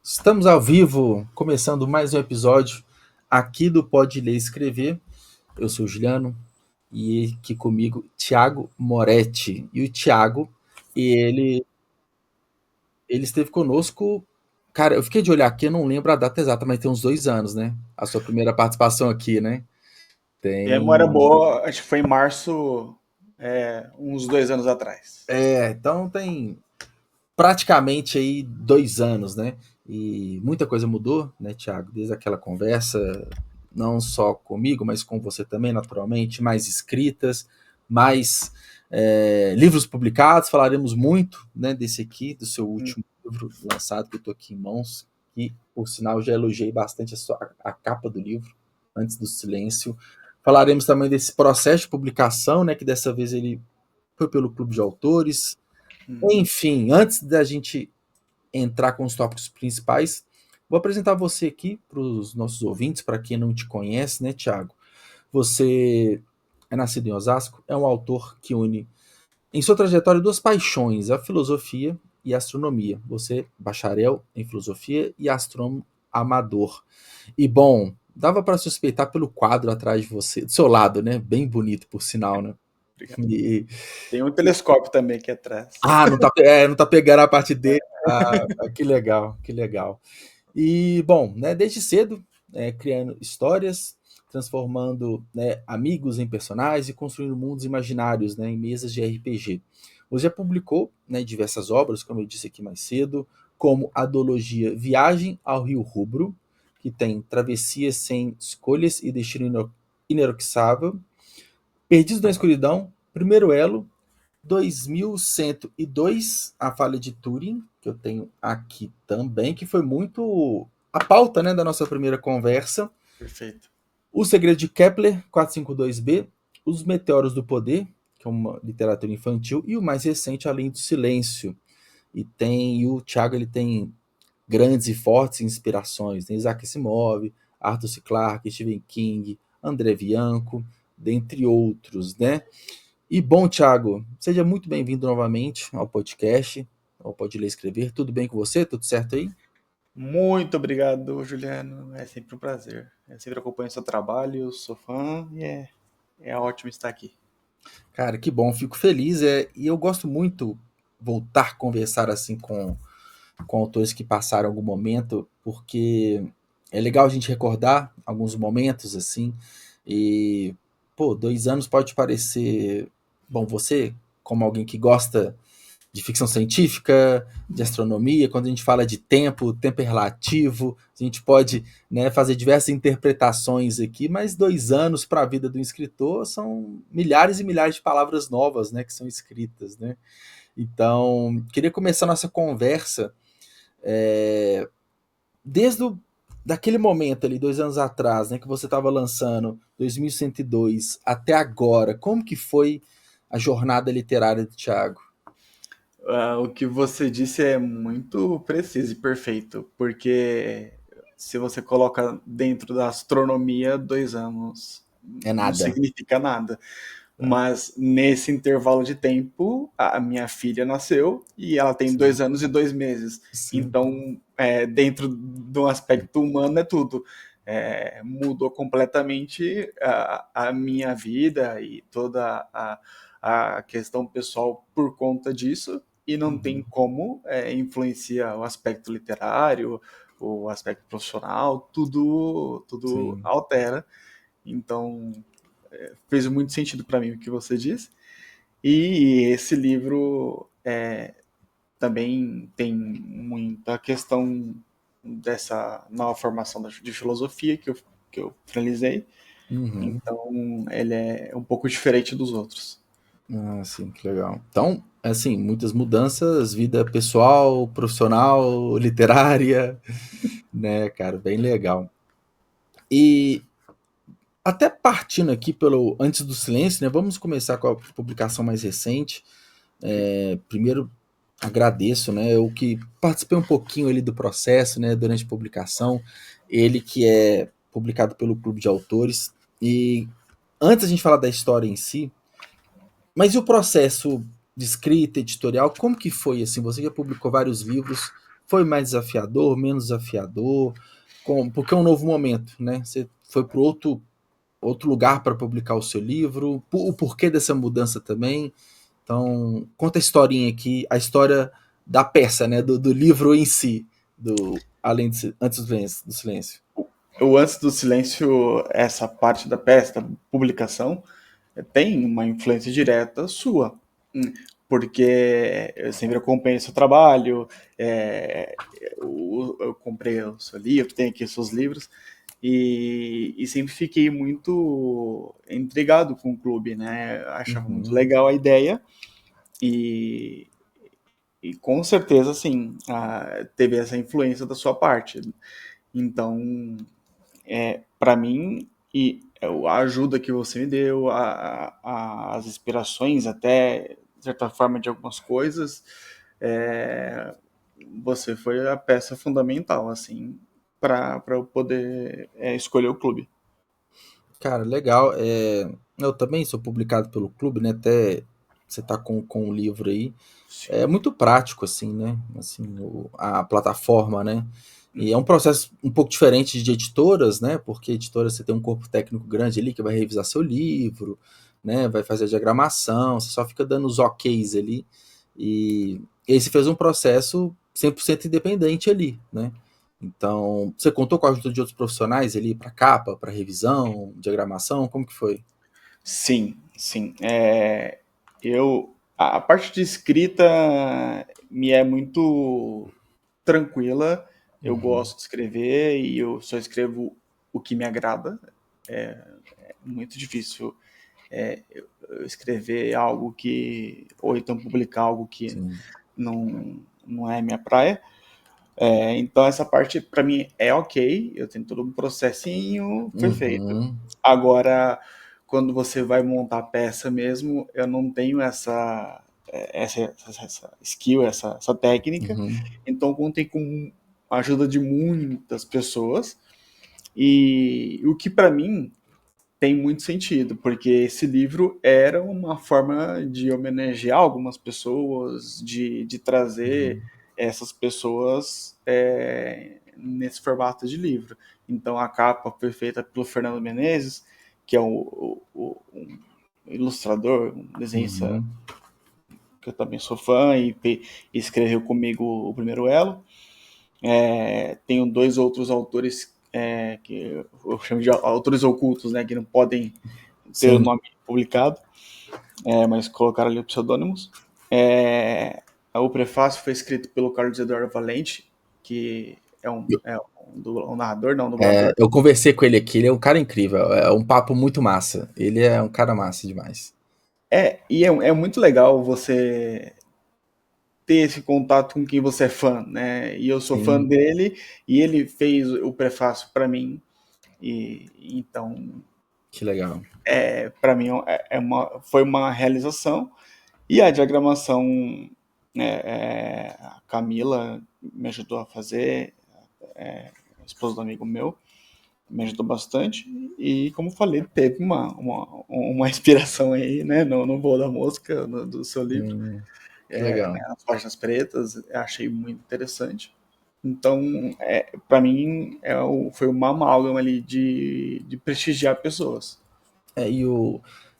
Estamos ao vivo, começando mais um episódio aqui do Pode Ler e Escrever. Eu sou o Juliano e aqui comigo Thiago Moretti. E o Thiago, ele, ele esteve conosco. Cara, eu fiquei de olhar aqui, eu não lembro a data exata, mas tem uns 2 anos, né? A sua primeira participação aqui, né? Minha memória Tem. boa, acho que foi em março, uns 2 anos atrás. Então tem praticamente aí 2 anos, né? E muita coisa mudou, né, Thiago? Desde aquela conversa, não só comigo, mas com você também, naturalmente, mais escritas, mais livros publicados. Falaremos muito, né, desse aqui, do seu Hum. último livro lançado, que eu estou aqui em mãos, e, por sinal, já elogiei bastante a capa do livro, Antes do Silêncio. Falaremos também desse processo de publicação, né, que dessa vez ele foi pelo Clube de Autores. Enfim, antes da gente entrar com os tópicos principais, vou apresentar você aqui para os nossos ouvintes, para quem não te conhece, né, Thiago? Você é nascido em Osasco, é um autor que une em sua trajetória duas paixões, a filosofia e a astronomia. Você é bacharel em filosofia e astrônomo amador. E bom, dava para suspeitar pelo quadro atrás de você, do seu lado, né? Bem bonito, por sinal, né? Obrigado. E, Tem um telescópio também aqui atrás. não tá pegando a parte dele. Que legal, que legal. E, bom, né, desde cedo, criando histórias, transformando, né, amigos em personagens e construindo mundos imaginários, né, em mesas de RPG. Você já publicou, né, diversas obras, como eu disse aqui mais cedo, como a duologia Viagem ao Rio Rubro, que tem Travessias Sem Escolhas e Destino Ineroxável, Perdidos na Escuridão, Primeiro Elo, 2102, A Falha de Turing, que eu tenho aqui também, que foi muito a pauta, né, da nossa primeira conversa. Perfeito. O Segredo de Kepler, 452b, Os Meteoros do Poder, que é uma literatura infantil, e o mais recente, Além do Silêncio. E o Thiago, ele tem grandes e fortes inspirações. Tem Isaac Asimov, Arthur C. Clarke, Stephen King, André Bianco, dentre outros, né? E bom, Thiago, seja muito bem-vindo novamente ao podcast, ao Pode Ler e Escrever. Tudo bem com você? Tudo certo aí? Muito obrigado, Juliano. É sempre um prazer. Eu sempre acompanho seu trabalho, sou fã e é ótimo estar aqui. Cara, que bom, fico feliz. E eu gosto muito voltar a conversar assim com autores que passaram algum momento, porque é legal a gente recordar alguns momentos assim. E, pô, 2 anos pode parecer. Bom, você, como alguém que gosta de ficção científica, de astronomia, quando a gente fala de tempo, o tempo é relativo, a gente pode, né, fazer diversas interpretações aqui, mas 2 anos para a vida do escritor são milhares e milhares de palavras novas, né, que são escritas, né? Então, queria começar nossa conversa desde daquele momento ali, 2 anos atrás, né, que você estava lançando 2102 até agora, como que foi a jornada literária do Thiago? O que você disse é muito preciso e perfeito, porque se você coloca dentro da astronomia, 2 anos É não nada. significa nada. Mas nesse intervalo de tempo, a minha filha nasceu e ela tem Sim, 2 anos e 2 meses. sim. Então, dentro do aspecto humano é tudo. Mudou completamente a minha vida e toda a questão pessoal por conta disso. E não tem Uhum. como influenciar o aspecto literário, o aspecto profissional, tudo Sim. altera. Então, fez muito sentido para mim o que você disse. E esse livro também tem muita questão dessa nova formação de filosofia que eu finalizei. Uhum. Então, ele é um pouco diferente dos outros. Ah, sim, que legal. Então, assim, muitas mudanças, vida pessoal, profissional, literária, né, cara, bem legal. E até partindo aqui pelo Antes do Silêncio, né, vamos começar com a publicação mais recente. Primeiro, agradeço, né, eu que participei um pouquinho ali do processo, né, durante a publicação, ele que é publicado pelo Clube de Autores. E antes a gente falar da história em si, mas e o processo de escrita editorial, como que foi assim? Você já publicou vários livros, Foi mais desafiador, menos desafiador? Porque é um novo momento, né? Você foi para outro lugar para publicar o seu livro, o porquê dessa mudança também. Então, conta a historinha aqui, a história da peça, né? Do livro em si, além de Antes do Silêncio. O Antes do Silêncio, essa parte da peça, da publicação, tem uma influência direta sua. Porque eu sempre acompanho seu trabalho, eu comprei o seu livro, tenho aqui os seus livros, e sempre fiquei muito intrigado com o clube, né? Achava muito Uhum. legal a ideia, e, e com certeza, assim, teve essa influência da sua parte. Então, para mim, e a ajuda que você me deu, as inspirações até, de certa forma, de algumas coisas, é, você foi a peça fundamental, assim, para eu poder escolher o clube. Cara, legal. Eu também sou publicado pelo clube, né? Até você tá com um livro aí. É Sim. muito prático, assim, né? Assim, a plataforma, né? E é um processo um pouco diferente de editoras, né? Porque editoras você tem um corpo técnico grande ali que vai revisar seu livro, né? Vai fazer a diagramação, você só fica dando os OKs ali. E aí você fez um processo 100% independente ali, né? Então, você contou com a ajuda de outros profissionais ali para capa, para revisão, diagramação, como que foi? Sim, sim. A parte de escrita me é muito tranquila. Eu Uhum, gosto de escrever e eu só escrevo o que me agrada. É muito difícil eu escrever algo que, ou então publicar algo que sim. não é minha praia. Então essa parte para mim é ok, eu tenho todo um processinho perfeito. Uhum, Agora, quando você vai montar a peça mesmo, eu não tenho essa skill, essa técnica. uhum, Então contei com a ajuda de muitas pessoas e o que para mim tem muito sentido, porque esse livro era uma forma de homenagear algumas pessoas, de trazer uhum, essas pessoas nesse formato de livro. Então a capa foi feita pelo Fernando Menezes, que é um ilustrador, um desenhista uhum. que eu também sou fã e escreveu comigo o primeiro elo. Tenho dois outros autores que eu chamo de autores ocultos, né, que não podem ter o Sim. nome publicado, mas colocaram ali pseudônimos. É, o prefácio foi escrito pelo Carlos Eduardo Valente, que um narrador, não, um dublador. Eu conversei com ele aqui, ele é um cara incrível, é um papo muito massa. Ele é um cara massa demais. É muito legal você ter esse contato com quem você é fã, né? E eu sou fã Sim, dele, e ele fez o prefácio para mim, e então, que legal. para mim, foi uma realização. E a diagramação, a Camila me ajudou a fazer, a esposa do amigo meu, me ajudou bastante. E, como falei, teve uma inspiração aí, né, no voo da mosca, do seu livro, Que legal. né, as páginas pretas, eu achei muito interessante. Então, para mim, foi uma amálgama ali de prestigiar pessoas. E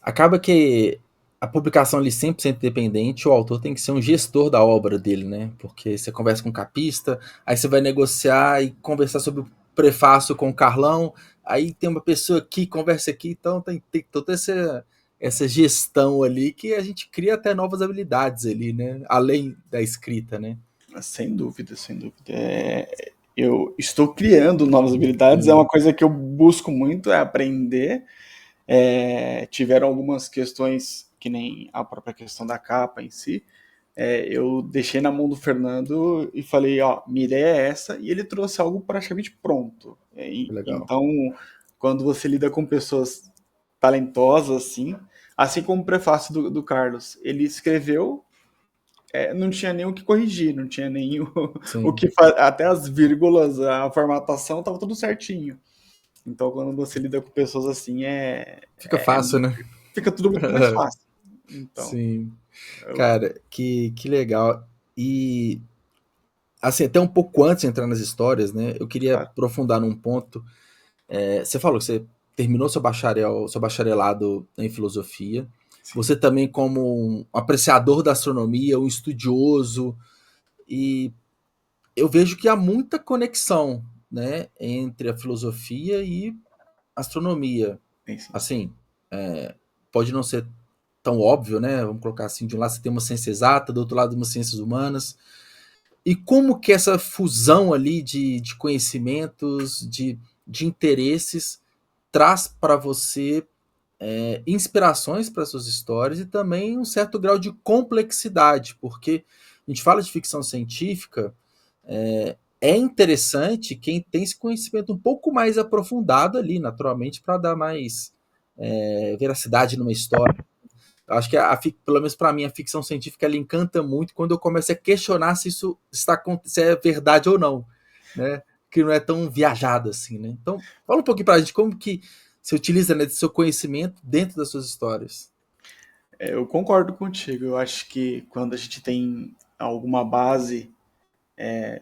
acaba que a publicação ali 100% independente, o autor tem que ser um gestor da obra dele, né? Porque você conversa com o capista, aí você vai negociar e conversar sobre o prefácio com o Carlão, aí tem uma pessoa aqui, conversa aqui, então tem toda essa gestão ali que a gente cria até novas habilidades ali, né? Além da escrita, né? Sem dúvida, sem dúvida. Eu estou criando novas habilidades, é uma Sim, coisa que eu busco muito, é aprender. Tiveram algumas questões, que nem a própria questão da capa em si. Eu deixei na mão do Fernando e falei, ó, minha ideia é essa, e ele trouxe algo praticamente pronto. que legal. Então, quando você lida com pessoas talentosas, assim como o prefácio do Carlos, ele escreveu, não tinha nem o que corrigir, não tinha nem o Sim, que até as vírgulas, a formatação estava tudo certinho. Então, quando você lida com pessoas assim, fica fácil, né? fica tudo muito mais fácil. Então, Sim. eu, Cara, que legal. E assim, até um pouco antes de entrar nas histórias, né? Eu queria Claro. aprofundar num ponto. Você falou que você terminou seu bacharelado em filosofia. Sim. Você também, como um apreciador da astronomia, um estudioso, e eu vejo que há muita conexão, né, entre a filosofia e a astronomia. Sim, sim. Assim, pode não ser tão óbvio, né? Vamos colocar assim, de um lado você tem uma ciência exata, do outro lado umas ciências humanas. E como que essa fusão ali de conhecimentos, de interesses, traz para você inspirações para suas histórias e também um certo grau de complexidade, porque a gente fala de ficção científica, é interessante quem tem esse conhecimento um pouco mais aprofundado ali, naturalmente, para dar mais veracidade numa história. Eu acho que pelo menos para mim a ficção científica ela encanta muito quando eu começo a questionar se isso se é verdade ou não, né? Que não é tão viajado assim, né? Então, fala um pouquinho para a gente como que você utiliza, né, seu conhecimento dentro das suas histórias. Eu concordo contigo. Eu acho que quando a gente tem alguma base,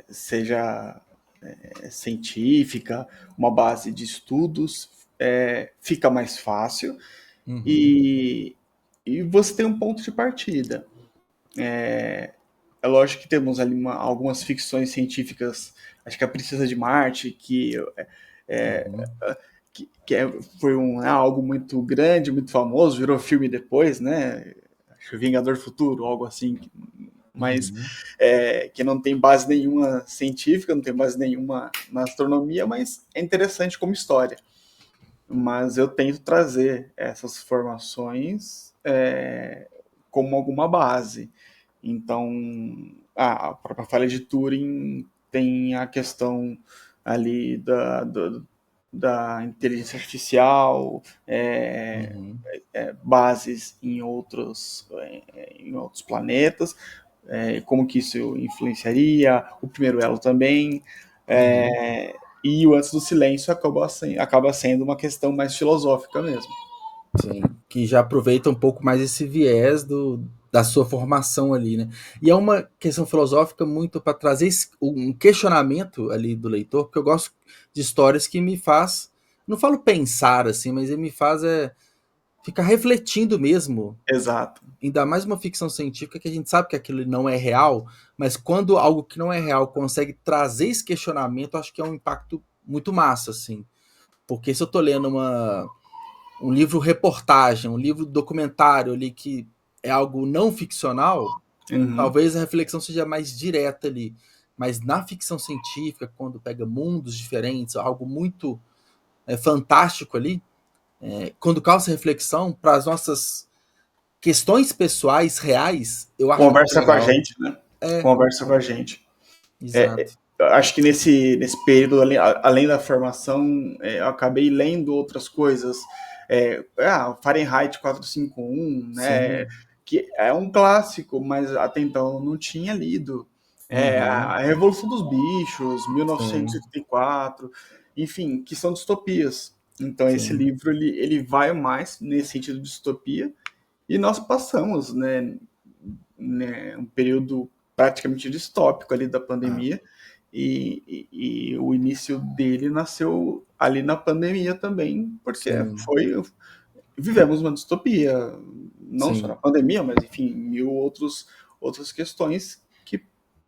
seja científica, uma base de estudos, fica mais fácil Uhum, e, e você tem um ponto de partida. É lógico que temos ali algumas ficções científicas, acho que a Princesa de Marte, uhum, foi algo muito grande, muito famoso, virou filme depois, né? Acho que Vingador Futuro, algo assim, mas uhum, que não tem base nenhuma científica, não tem base nenhuma na astronomia, mas é interessante como história. Mas eu tento trazer essas formações como alguma base. Então, a própria falha de Turing tem a questão ali da inteligência artificial, uhum, bases em outros planetas, como que isso influenciaria, o primeiro elo também, uhum. e o Antes do Silêncio acaba sendo uma questão mais filosófica mesmo. Sim, que já aproveita um pouco mais esse viés da sua formação ali, né? E é uma questão filosófica muito para trazer um questionamento ali do leitor, porque eu gosto de histórias que me faz, não falo pensar assim, mas ele me faz ficar refletindo mesmo. Exato. Ainda mais uma ficção científica que a gente sabe que aquilo não é real, mas quando algo que não é real consegue trazer esse questionamento, acho que é um impacto muito massa, assim. Porque se eu tô lendo um livro reportagem, um livro documentário ali que é algo não ficcional, Uhum. talvez a reflexão seja mais direta ali. Mas na ficção científica, quando pega mundos diferentes, algo muito fantástico ali, quando causa reflexão para as nossas questões pessoais reais, eu acho muito Conversa com a legal. gente, né? Conversa com a gente. Exato. Eu acho que nesse período, além da formação, eu acabei lendo outras coisas. Fahrenheit 451, né? Sim. Que é um clássico, mas até então eu não tinha lido. Uhum. A Revolução dos Bichos, Sim. 1984, enfim, que são distopias. Então esse Sim. livro ele vai mais nesse sentido de distopia e nós passamos, né, um período praticamente distópico ali da Ah, pandemia e o início dele nasceu ali na pandemia também, porque sim. vivemos uma distopia, não só na Sim. pandemia, mas enfim, outras questões que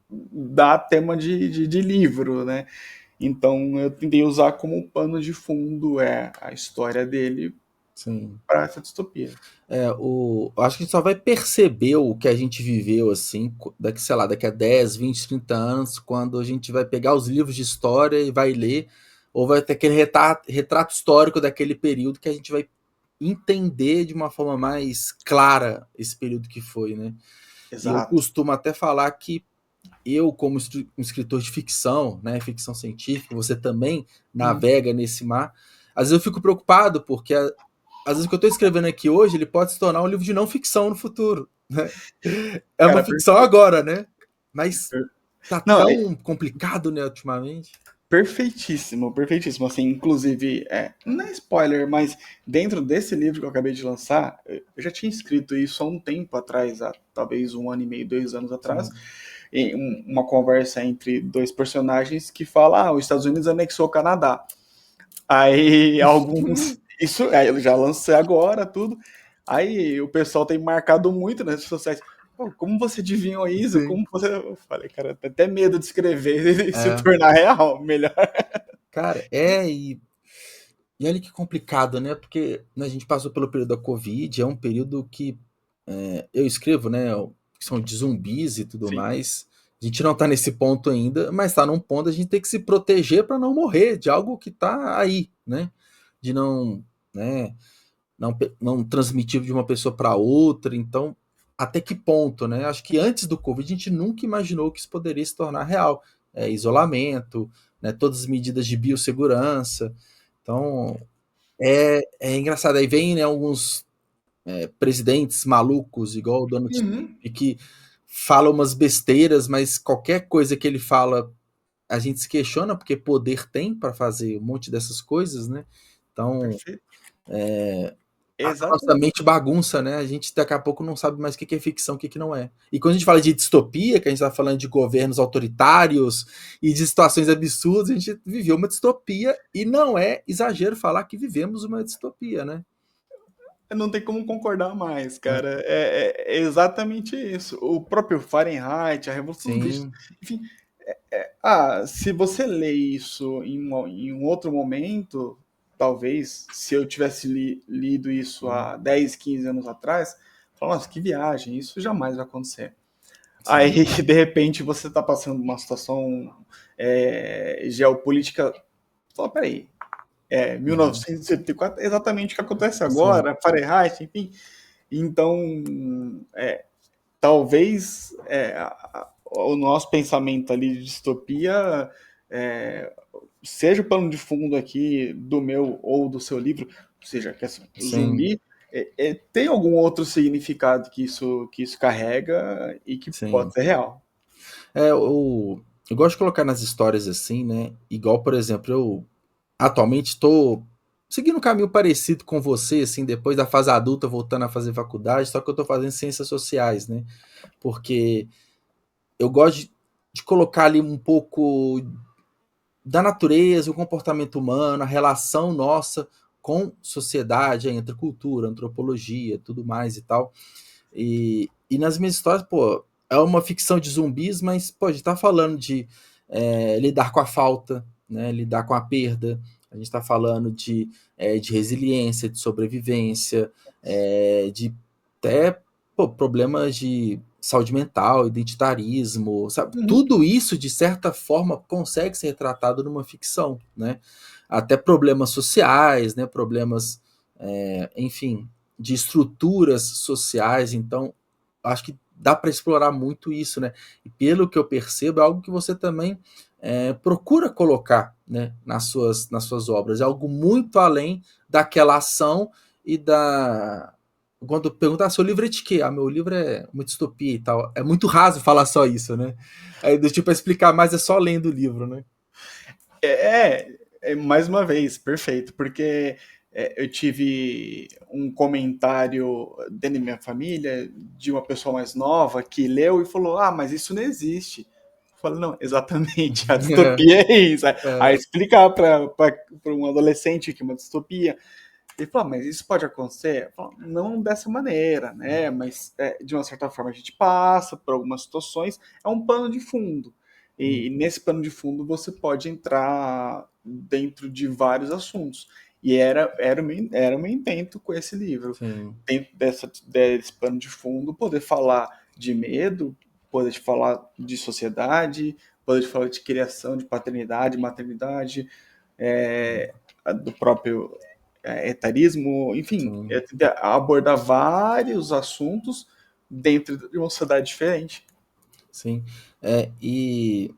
dá tema de livro, né? Então eu tentei usar como pano de fundo a história dele Sim. para essa distopia. Acho que a gente só vai perceber o que a gente viveu assim, daqui, sei lá, daqui a 10, 20, 30 anos, quando a gente vai pegar os livros de história e vai ler, ou vai ter aquele retrato histórico daquele período que a gente vai entender de uma forma mais clara esse período que foi, né? E eu Exato. costumo até falar que eu, como um escritor de ficção, né, ficção científica, você também Hum. navega nesse mar. Às vezes eu fico preocupado, porque às vezes o que eu estou escrevendo aqui hoje, ele pode se tornar um livro de não ficção no futuro. Né? É uma Cara, ficção agora, né? Mas tá não, tão complicado, né, ultimamente. perfeitíssimo, perfeitíssimo. Assim, inclusive, não é spoiler, mas dentro desse livro que eu acabei de lançar, eu já tinha escrito isso há um tempo atrás, há talvez um ano e meio, 2 anos atrás, Sim. uma conversa entre dois personagens que fala, os Estados Unidos anexou o Canadá. Aí alguns. Isso, aí eu já lancei agora, tudo. Aí o pessoal tem marcado muito nas redes sociais. "Pô, como você adivinhou isso? Sim. Como você. Eu falei, cara, tem até medo de escrever e se É. tornar real. Melhor. Cara, e olha que complicado, né? Porque a gente passou pelo período da Covid, é um período que eu escrevo, né? Que são de zumbis e tudo Sim, mais. A gente não tá nesse ponto ainda, mas tá num ponto a gente tem que se proteger para não morrer de algo que tá aí, né? De não, né? Não transmitir de uma pessoa para outra. Então, até que ponto, né? Acho que antes do Covid a gente nunca imaginou que isso poderia se tornar real. Isolamento, né? Todas as medidas de biossegurança. Então, é engraçado. Aí vem, né, alguns presidentes malucos, igual o Donald Trump, uhum, que fala umas besteiras, mas qualquer coisa que ele fala, a gente se questiona, porque poder tem para fazer um monte dessas coisas, né? Então, perfeito. a nossa Exatamente. mente bagunça, né? A gente daqui a pouco não sabe mais o que é ficção, o que não é. E quando a gente fala de distopia, que a gente está falando de governos autoritários e de situações absurdas, a gente viveu uma distopia e não é exagero falar que vivemos uma distopia, né? Não tem como concordar mais, cara. É exatamente isso. O próprio Fahrenheit, a Revolução dos Bichos, Sim, enfim. Se você lê isso em um outro momento, talvez, se eu tivesse lido isso sim, há 10, 15 anos atrás, fala, nossa, que viagem, isso jamais vai acontecer. Aí, sim. de repente, você está passando uma situação geopolítica. Fala, peraí, Uhum, 1974 é exatamente o que acontece sim, agora, Fahrenheit, enfim. Então, talvez o nosso pensamento ali de distopia seja o pano de fundo aqui do meu ou do seu livro, ou seja, que assim, o sim, zumbi tem algum outro significado que isso carrega e que pode sim. ser real. Eu gosto de colocar nas histórias assim, né? Igual, por exemplo, eu atualmente estou seguindo um caminho parecido com você, assim, depois da fase adulta, voltando a fazer faculdade, só que eu estou fazendo ciências sociais, né? Porque eu gosto de colocar ali um pouco da natureza, o comportamento humano, a relação nossa com sociedade, entre cultura, antropologia, tudo mais e tal. E nas minhas histórias, pô, é uma ficção de zumbis, mas, pô, a gente tá falando de lidar com a falta, né? Lidar com a perda. A gente tá falando de resiliência, de sobrevivência, de até problemas de saúde mental, identitarismo, sabe? Uhum. Tudo isso, de certa forma, consegue ser retratado numa ficção, né? Até problemas sociais, né? Problemas, enfim, de estruturas sociais. Então, acho que dá para explorar muito isso, né? E pelo que eu percebo, é algo que você também procura colocar, né, nas suas obras. É algo muito além daquela ação e da. Quando perguntar seu livro é de quê? Meu livro é uma distopia e tal. É muito raso falar só isso, né? Aí, do tipo, explicar mais é só lendo o livro, né? Mais uma vez, perfeito, porque eu tive um comentário dentro da minha família de uma pessoa mais nova que leu e falou: Ah, mas isso não existe. Eu falei: Não, exatamente, a distopia é isso. Aí É, explicar para um adolescente que é uma distopia. Ele falou: Mas isso pode acontecer? Eu falo, não dessa maneira, né? Mas de uma certa forma a gente passa por algumas situações, é um pano de fundo. E nesse pano de fundo você pode entrar dentro de vários assuntos. E era o meu intento com esse livro. sim, Dentro desse pano de fundo, poder falar de medo, poder falar de sociedade, poder falar de criação, de paternidade, maternidade, do próprio etarismo, enfim, sim, abordar vários assuntos dentro de uma sociedade diferente. sim. E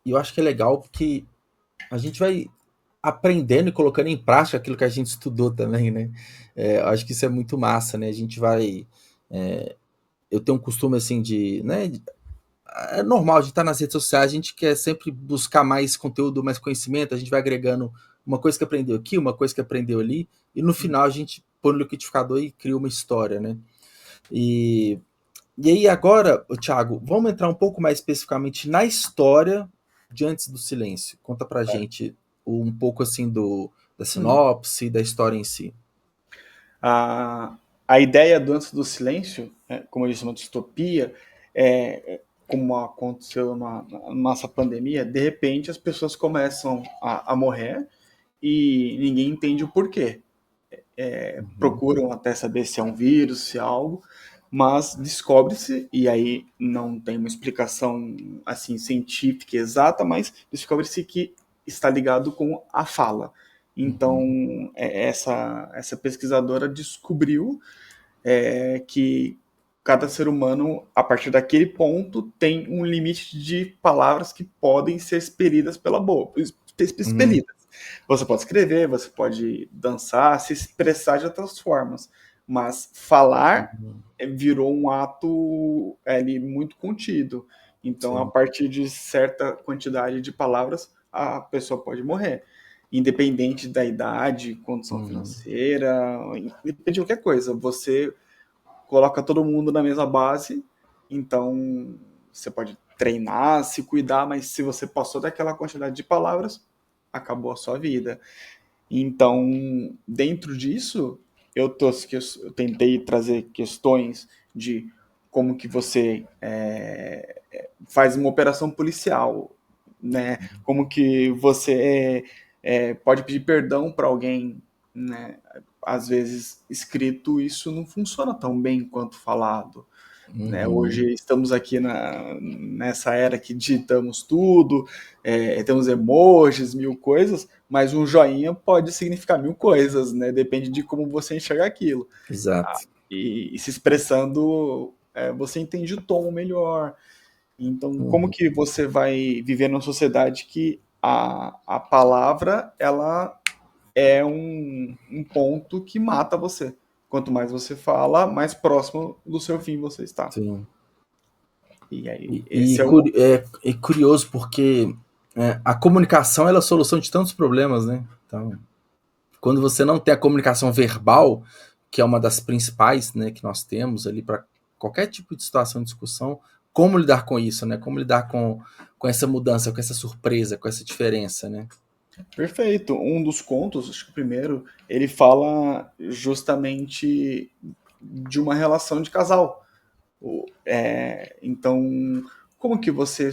eu acho que é legal porque a gente vai aprendendo e colocando em prática aquilo que a gente estudou também, né? Eu acho que isso é muito massa, né? A gente vai. Eu tenho um costume assim de, né? É normal de estar nas redes sociais, a gente quer sempre buscar mais conteúdo, mais conhecimento, a gente vai agregando uma coisa que aprendeu aqui, uma coisa que aprendeu ali, e no final a gente põe no liquidificador e cria uma história, né? E E aí agora, Thiago, vamos entrar um pouco mais especificamente na história de Antes do Silêncio. Conta pra gente um pouco assim da Hum. sinopse, da história em si. A ideia do Antes do Silêncio, como eu disse, uma distopia, como aconteceu na nossa pandemia, de repente as pessoas começam a morrer e ninguém entende o porquê. Uhum. Procuram até saber se é um vírus, se é algo, mas descobre-se, e aí não tem uma explicação assim científica exata, mas descobre-se que está ligado com a fala. Então, Uhum. essa pesquisadora descobriu que cada ser humano, a partir daquele ponto, tem um limite de palavras que podem ser expelidas pela boca. Uhum. Expelidas. Você pode escrever, você pode dançar, se expressar de outras formas, mas falar Uhum. virou um ato ali muito contido. Então, a Sim. partir de certa quantidade de palavras, a pessoa pode morrer. Independente da idade, condição Uhum. financeira, independente de qualquer coisa. Você coloca todo mundo na mesma base, então você pode treinar, se cuidar, mas se você passou daquela quantidade de palavras, acabou a sua vida. Então, dentro disso, eu tentei trazer questões de como que você faz uma operação policial, né? Como que você pode pedir perdão para alguém, né? Às vezes escrito isso não funciona tão bem quanto falado. Né? Uhum. Hoje estamos aqui nessa era que digitamos tudo, temos emojis, mil coisas, mas um joinha pode significar mil coisas, né? Depende de como você enxerga aquilo. Exato. E se expressando, você entende o tom melhor. Então, como Uhum. que você vai viver numa sociedade que a palavra ela é um ponto que mata você? Quanto mais você fala, mais próximo do seu fim você está. Sim. E aí, E esse é o. é curioso porque a comunicação ela é a solução de tantos problemas, né? Então, quando você não tem a comunicação verbal, que é uma das principais, né, que nós temos ali para qualquer tipo de situação de discussão, como lidar com isso, né? Como lidar com essa mudança, com essa surpresa, com essa diferença, né? Perfeito. Um dos contos, acho que o primeiro, ele fala justamente de uma relação de casal. Então, como que você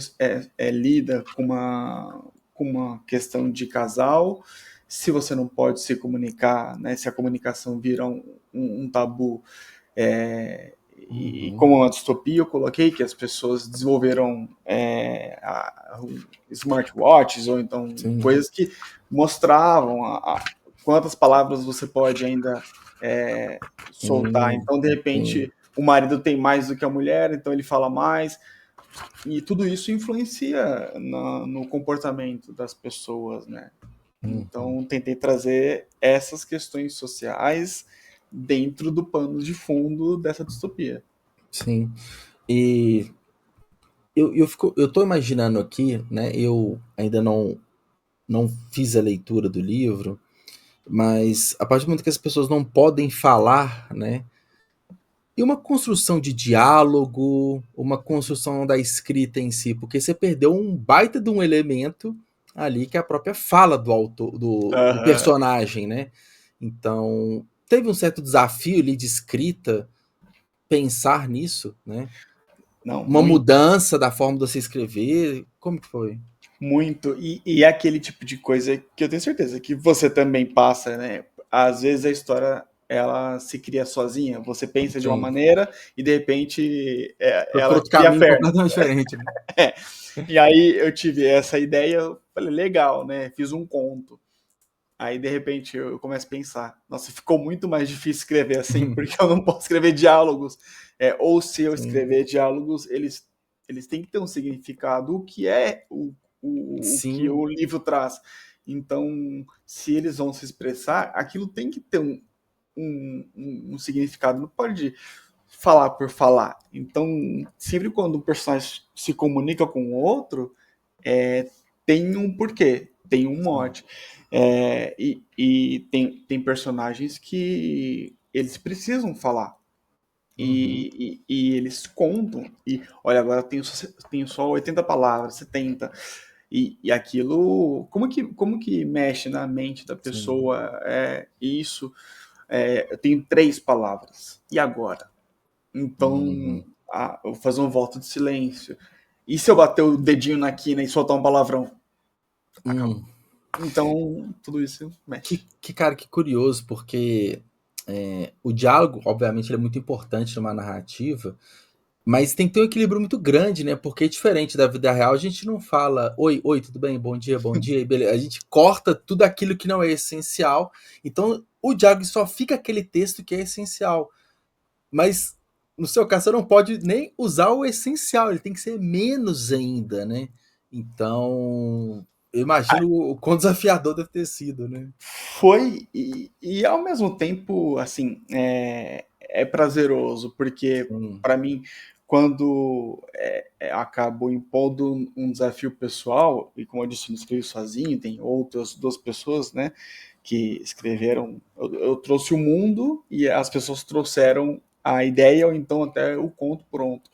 lida com uma questão de casal se você não pode se comunicar, né? Se a comunicação vira um tabu. E Uhum. como uma distopia, eu coloquei que as pessoas desenvolveram smartwatches ou então Sim. coisas que mostravam quantas palavras você pode ainda soltar. Sim. Então, de Sim. repente, o marido tem mais do que a mulher, então ele fala mais. E tudo isso influencia no comportamento das pessoas, né? Uhum. Então, tentei trazer essas questões sociais dentro do pano de fundo dessa distopia. Sim. E eu tô imaginando aqui, né? Eu ainda não fiz a leitura do livro, mas a partir do momento que as pessoas não podem falar, né? E uma construção de diálogo, uma construção da escrita em si, porque você perdeu um baita de um elemento ali que é a própria fala do autor, do Aham. personagem, né? Então, teve um certo desafio ali de escrita pensar nisso, né? Não, Uma muito, mudança da forma de você escrever. Como que foi? muito. E é aquele tipo de coisa que eu tenho certeza que você também passa, né? Às vezes a história ela se cria sozinha. Você pensa de uma Sim. maneira e de repente Foi por ela outro cria a caminho perna. completamente diferente, né? E aí eu tive essa ideia, eu falei, legal, né? Fiz um conto. Aí, de repente, eu começo a pensar, nossa, ficou muito mais difícil escrever assim, porque eu não posso escrever diálogos. Ou se eu Sim. escrever diálogos, eles têm que ter um significado, o que é o que Sim. o livro traz. Então, se eles vão se expressar, aquilo tem que ter um significado, não pode falar por falar. Então, sempre quando um personagem se comunica com o outro, é, tem um porquê, tem um Sim. mote. E tem personagens que eles precisam falar. Uhum. e eles contam. E olha, agora tenho só 80 palavras, 70. E aquilo, como que mexe na mente da Sim. pessoa? Isso, eu tenho 3 palavras. E agora? Então, Uhum. eu vou fazer um voto de silêncio. E se eu bater o dedinho na quina e soltar um palavrão? Acabou. Hum. Então, tudo isso mexe. Cara, que curioso, porque o diálogo, obviamente, ele é muito importante numa narrativa, mas tem que ter um equilíbrio muito grande, né? Porque diferente da vida real, a gente não fala oi, oi, tudo bem? Bom dia, e beleza. A gente corta tudo aquilo que não é essencial. Então, o diálogo só fica aquele texto que é essencial. Mas, no seu caso, você não pode nem usar o essencial, ele tem que ser menos ainda, né? Então, eu imagino o quão desafiador deve ter sido, né? Foi, e ao mesmo tempo, assim, é prazeroso, porque Sim. para mim, quando acabo impondo um desafio pessoal, e como eu disse, eu não escrevi sozinho, tem outras 2 pessoas, né, que escreveram, eu trouxe o mundo e as pessoas trouxeram a ideia ou então até o conto pronto.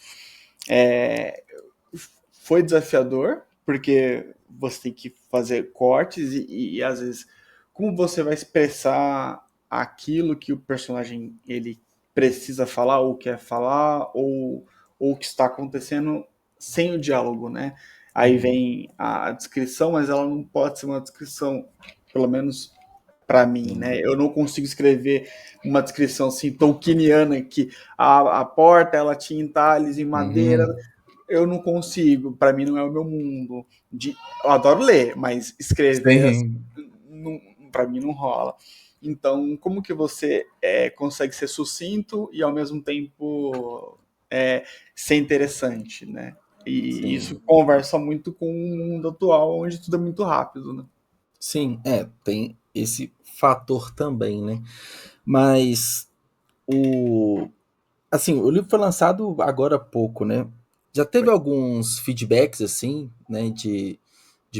É, Foi desafiador, porque você tem que fazer cortes e às vezes como você vai expressar aquilo que o personagem ele precisa falar ou quer falar ou o que está acontecendo sem o diálogo, né? Aí Uhum. vem a descrição, mas ela não pode ser uma descrição, pelo menos para mim, Sim. né? Eu não consigo escrever uma descrição assim tolkieniana que a porta ela tinha entalhes em madeira, Uhum. eu não consigo, para mim não é o meu mundo. Eu adoro ler, mas escrever assim, Sim. para mim não rola. Então, como que você consegue ser sucinto e ao mesmo tempo é, ser interessante, né? E isso Sim. conversa muito com o mundo atual, onde tudo é muito rápido, né? Sim, tem esse fator também, né? Mas o assim, o livro foi lançado agora há pouco, né? Já teve alguns feedbacks assim, né, de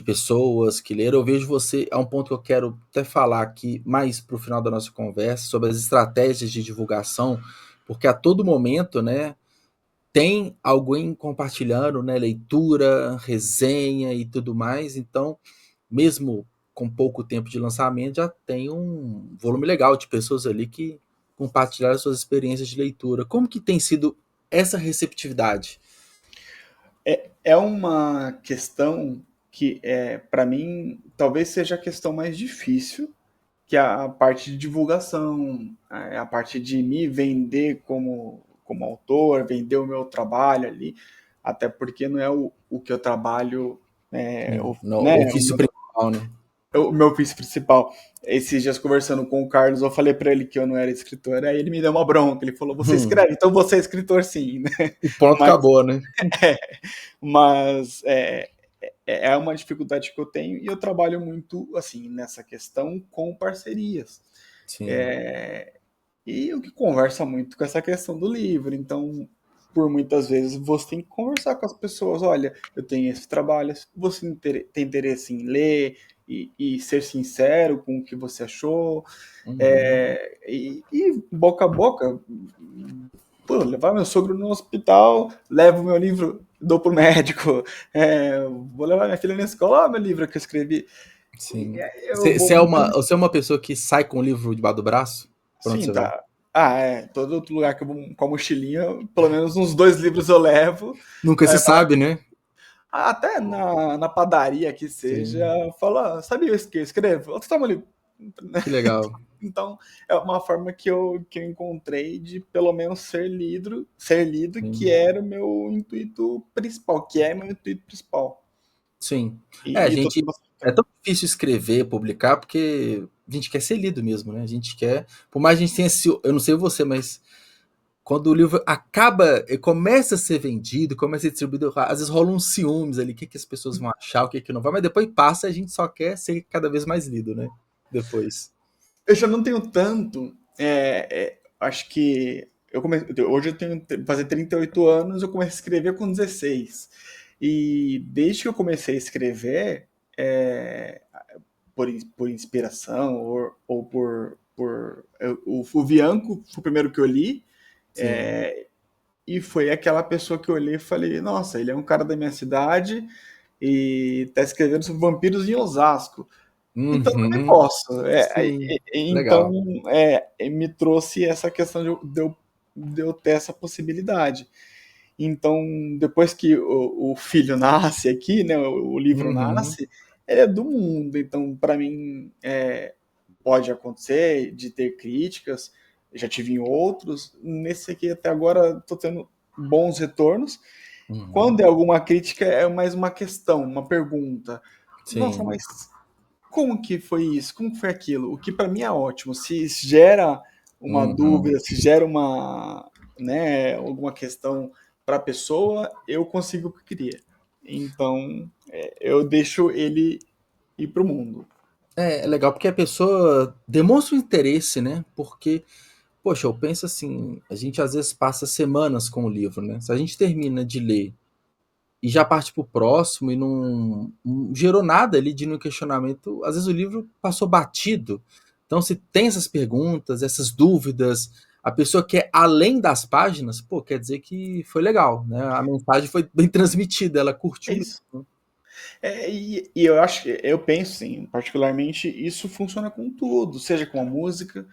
pessoas que leram. Eu vejo você, é um ponto que eu quero até falar aqui mais para o final da nossa conversa sobre as estratégias de divulgação, porque a todo momento, né, tem alguém compartilhando, né, leitura, resenha e tudo mais. Então, mesmo com pouco tempo de lançamento, já tem um volume legal de pessoas ali que compartilharam suas experiências de leitura. Como que tem sido essa receptividade? É uma questão que, para mim, talvez seja a questão mais difícil, que é a parte de divulgação, a parte de me vender como autor, vender o meu trabalho ali, até porque não é o que eu trabalho, Sim, no né, ofício principal, né? o meu ofício principal. Esses dias conversando com o Carlos, eu falei para ele que eu não era escritor, aí ele me deu uma bronca, ele falou, você Hum, escreve, então você é escritor sim, né? e pronto, Mas acabou, né? mas é uma dificuldade que eu tenho e eu trabalho muito assim nessa questão com parcerias. Sim. É, e o que conversa muito com essa questão do livro. Então, por muitas vezes, você tem que conversar com as pessoas. Olha, eu tenho esse trabalho, você tem interesse em ler e ser sincero com o que você achou. Uhum. E boca a boca, pô, levar meu sogro no hospital, levo meu livro, dou pro médico. Vou levar minha filha na escola, meu livro que eu escrevi. E Sim. aí eu vou muito. Você é uma pessoa que sai com o livro debaixo do braço? Pronto, Sim, você vai. tá. Todo outro lugar que eu vou com a mochilinha, pelo menos uns 2 livros eu levo. Nunca se sabe, né? Até na padaria que seja, Sim. fala, sabia isso que eu escrevo? Outro toma livro. Que legal. Então, é uma forma que eu encontrei de pelo menos ser lido, que Sim. era o meu intuito principal, que é meu intuito principal. Sim. A E todo gente. mundo É aceita. tão difícil escrever, publicar, porque a gente quer ser lido mesmo, né? A gente quer. Por mais que a gente tenha esse. Eu não sei você, mas quando o livro acaba, começa a ser vendido, começa a ser distribuído, às vezes rola uns ciúmes ali, o que, que as pessoas vão achar, o que, que não vai, mas depois passa e a gente só quer ser cada vez mais lido, né? Depois. Eu já não tenho tanto. Acho que hoje eu tenho fazer 38 anos, eu comecei a escrever com 16. E desde que eu comecei a escrever, é, por inspiração ou o Bianco foi o primeiro que eu li, Sim. E foi aquela pessoa que eu olhei e falei, nossa, ele é um cara da minha cidade e tá escrevendo sobre vampiros em Osasco. Então eu também Uhum. posso. Sim. Então Legal. me trouxe essa questão de eu ter essa possibilidade. Então, depois que o filho nasce aqui, né, o livro Uhum. nasce, ele é do mundo. Então, para mim, pode acontecer de ter críticas. Eu já tive em outros. Nesse aqui, até agora, estou tendo bons retornos. Uhum. Quando é alguma crítica, é mais uma questão, uma pergunta. Nossa, Sim. mas como que foi isso? Como que foi aquilo? O que para mim é ótimo. Se gera uma Uhum. dúvida, se gera né, alguma questão para a pessoa, eu consigo o que eu queria. Então, eu deixo ele ir para o mundo. É legal porque a pessoa demonstra o interesse, né? Porque, poxa, eu penso assim, a gente às vezes passa semanas com o livro, né? Se a gente termina de ler e já parte pro próximo e não gerou nada ali de nenhum questionamento, às vezes o livro passou batido. Então, se tem essas perguntas, essas dúvidas, a pessoa quer além das páginas, pô, quer dizer que foi legal, né? A mensagem foi bem transmitida, ela É curtiu o isso. livro. E eu acho, eu penso, sim, particularmente, isso funciona com tudo, seja com a música,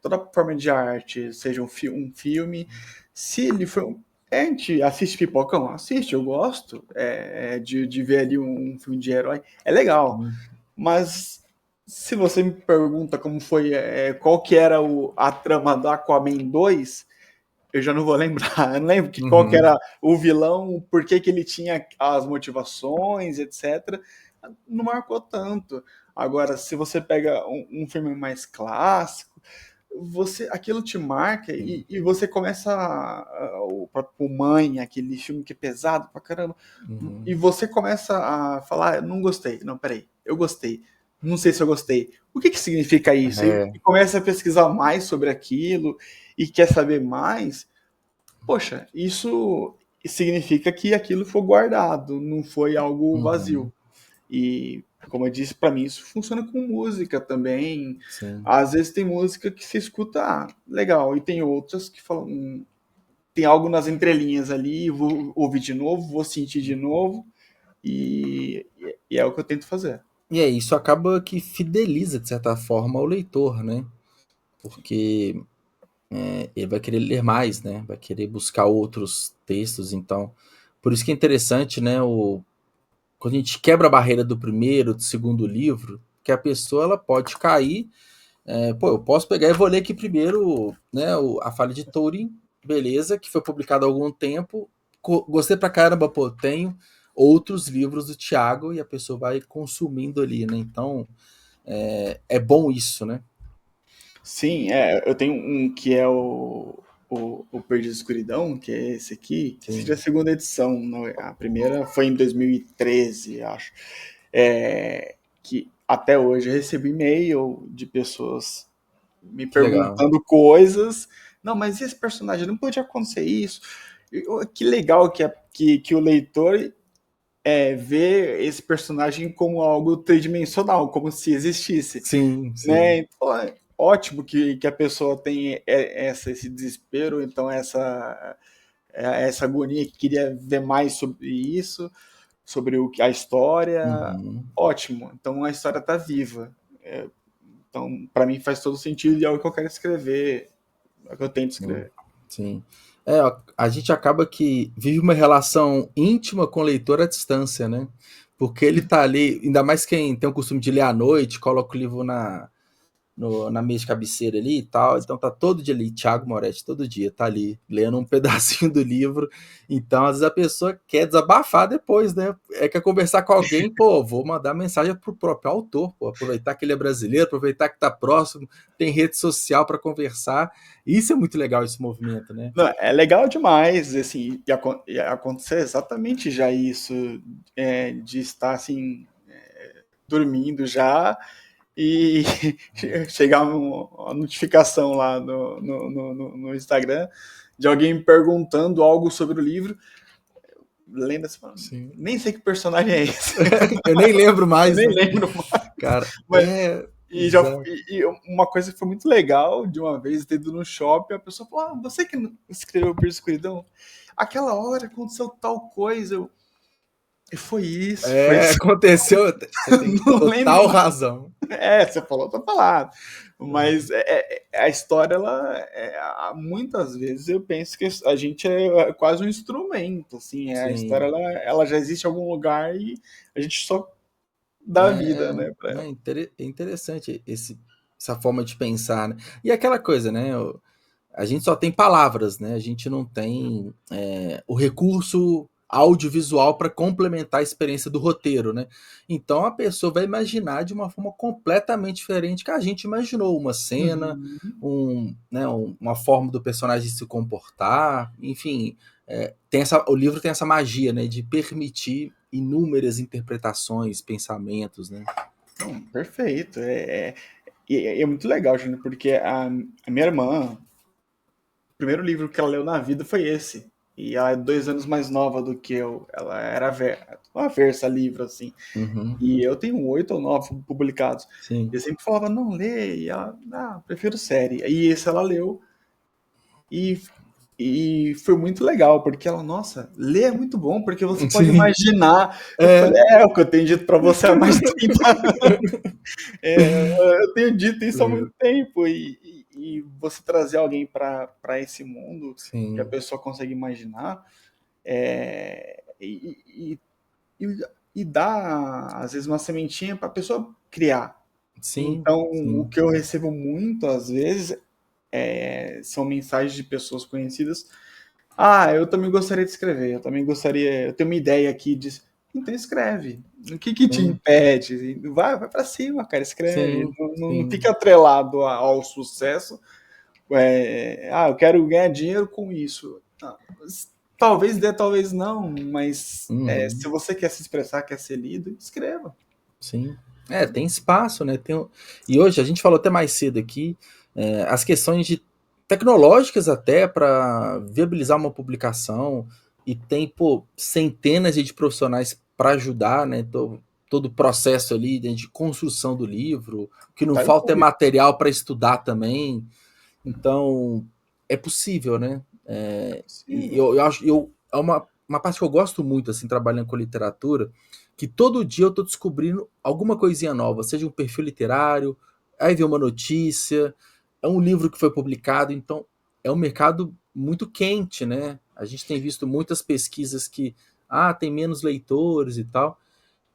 toda forma de arte, seja um filme. Se ele for. A gente assiste Pipocão? Assiste, eu gosto de ver ali um filme de herói, é legal. Sim. Mas se você me pergunta como foi, qual que era a trama do Aquaman 2, eu já não vou lembrar. Eu não lembro qual que Uhum. era o vilão, por que ele tinha as motivações, etc. Não marcou tanto. Agora, se você pega um filme mais clássico, aquilo te marca Sim. e você começa o próprio Mãe, aquele filme que é pesado pra caramba, Uhum. e você começa a falar, não gostei, não, peraí, eu gostei, não sei se eu gostei. O que significa isso? E É. começa a pesquisar mais sobre aquilo e quer saber mais. Poxa, isso significa que aquilo foi guardado, não foi algo vazio. Uhum. E, como eu disse, para mim isso funciona com música também. Sim. Às vezes tem música que se escuta, legal, e tem outras que falam, tem algo nas entrelinhas ali, vou ouvir de novo, vou sentir de novo, e é o que eu tento fazer. E é isso acaba que fideliza, de certa forma, o leitor, né? Porque ele vai querer ler mais, né? Vai querer buscar outros textos. Então, por isso que é interessante, né? Quando a gente quebra a barreira do primeiro, do segundo livro, que a pessoa ela pode cair. Pô, eu posso pegar e vou ler aqui primeiro, né? A Falha de Turing, beleza, que foi publicado há algum tempo. Gostei pra caramba, pô, tenho outros livros do Tiago e a pessoa vai consumindo ali, né? Então, é bom isso, né? Sim, eu tenho um que é o Perdido da Escuridão, que é esse aqui. Esse já é a Sim, segunda edição, a primeira foi em 2013, acho. Que até hoje eu recebi e-mail de pessoas me que legal. perguntando coisas. Não, mas esse personagem não podia acontecer isso. Que legal que o leitor vê esse personagem como algo tridimensional, como se existisse, Sim, né? sim. Então, é ótimo que a pessoa tem esse desespero, então essa agonia que queria ver mais sobre isso, sobre a história. Uhum. Ótimo. Então a história está viva. Então, para mim faz todo sentido e é o que eu quero escrever, é o que eu tento Sim, escrever. sim. A gente acaba que vive uma relação íntima com o leitor à distância, né? Porque ele tá ali, ainda mais quem tem o costume de ler à noite, coloca o livro na mesa de cabeceira ali e tal. Então tá todo dia ali, Thiago Moretti, todo dia tá ali, lendo um pedacinho do livro. Então, às vezes a pessoa quer desabafar depois, né? Quer conversar com alguém, pô, vou mandar mensagem pro próprio autor, pô, aproveitar que ele é brasileiro, aproveitar que tá próximo, tem rede social para conversar. Isso é muito legal, esse movimento, né? Não, é legal demais, assim, e acontecer exatamente já isso, de estar assim, dormindo já e chegar uma notificação lá no Instagram de alguém me perguntando algo sobre o livro, lendo assim, Sim. nem sei que personagem é esse, Eu nem lembro eu mais, nem né? lembro mais, Cara, mas Exato. E uma coisa que foi muito legal, de uma vez, ter ido no shopping, a pessoa falou, você que escreveu Perto da Escuridão, aquela hora aconteceu tal coisa, e foi isso, foi isso. Aconteceu, você tem Não total lembro. razão. Você falou outra palavra. Mas a história, muitas vezes eu penso que a gente é quase um instrumento, assim, a história Sim. ela já existe em algum lugar e a gente só dá vida, né, pra Não, ela. é interessante essa forma de pensar, né? E aquela coisa, né? A gente só tem palavras, né? A gente não tem o recurso audiovisual para complementar a experiência do roteiro, né? Então a pessoa vai imaginar de uma forma completamente diferente que a gente imaginou, uma cena, Uhum. uma forma do personagem se comportar, enfim, o livro tem essa magia, né? De permitir inúmeras interpretações, pensamentos, né? Não, perfeito. É muito legal, Júnior, porque a minha irmã, o primeiro livro que ela leu na vida foi esse. E ela é 2 anos mais nova do que eu. Ela era uma versa livro, assim. Uhum, E eu tenho 8 ou 9 publicados. sim. Eu sempre falava, não lê. E ela, prefiro série. E esse ela leu. E, e foi muito legal, porque ela, nossa, ler é muito bom, porque você pode Sim. imaginar. Eu falei, é o que eu tenho dito para você há mais de 30 anos. Eu tenho dito isso há muito tempo. E você trazer alguém para esse mundo que a Sim. pessoa consegue imaginar é, e, e, e dar, às vezes, uma sementinha para a pessoa criar. Sim, Então, o sim. que eu recebo muito, às vezes, são mensagens de pessoas conhecidas. Eu também gostaria de escrever, eu também gostaria, eu tenho uma ideia aqui de. Então escreve. O que te Sim, impede? Vai para cima, cara, escreve. sim, Não sim. fica atrelado ao sucesso. Eu quero ganhar dinheiro com isso. Talvez dê, talvez não, mas se Uhum, você quer se expressar, quer ser lido, escreva. sim. Tem espaço, né? E hoje, a gente falou até mais cedo aqui, as questões tecnológicas até para viabilizar uma publicação, e tem, pô, centenas de profissionais para ajudar, né? Todo o processo ali, né, de construção do livro. O que não Tá falta é incluído. material para estudar também. Então, é possível, né? E Possível. eu acho, é uma parte que eu gosto muito, assim, trabalhando com literatura, que todo dia eu tô descobrindo alguma coisinha nova, seja um perfil literário, aí vem uma notícia, é um livro que foi publicado, então é um mercado muito quente, né? A gente tem visto muitas pesquisas que, tem menos leitores e tal.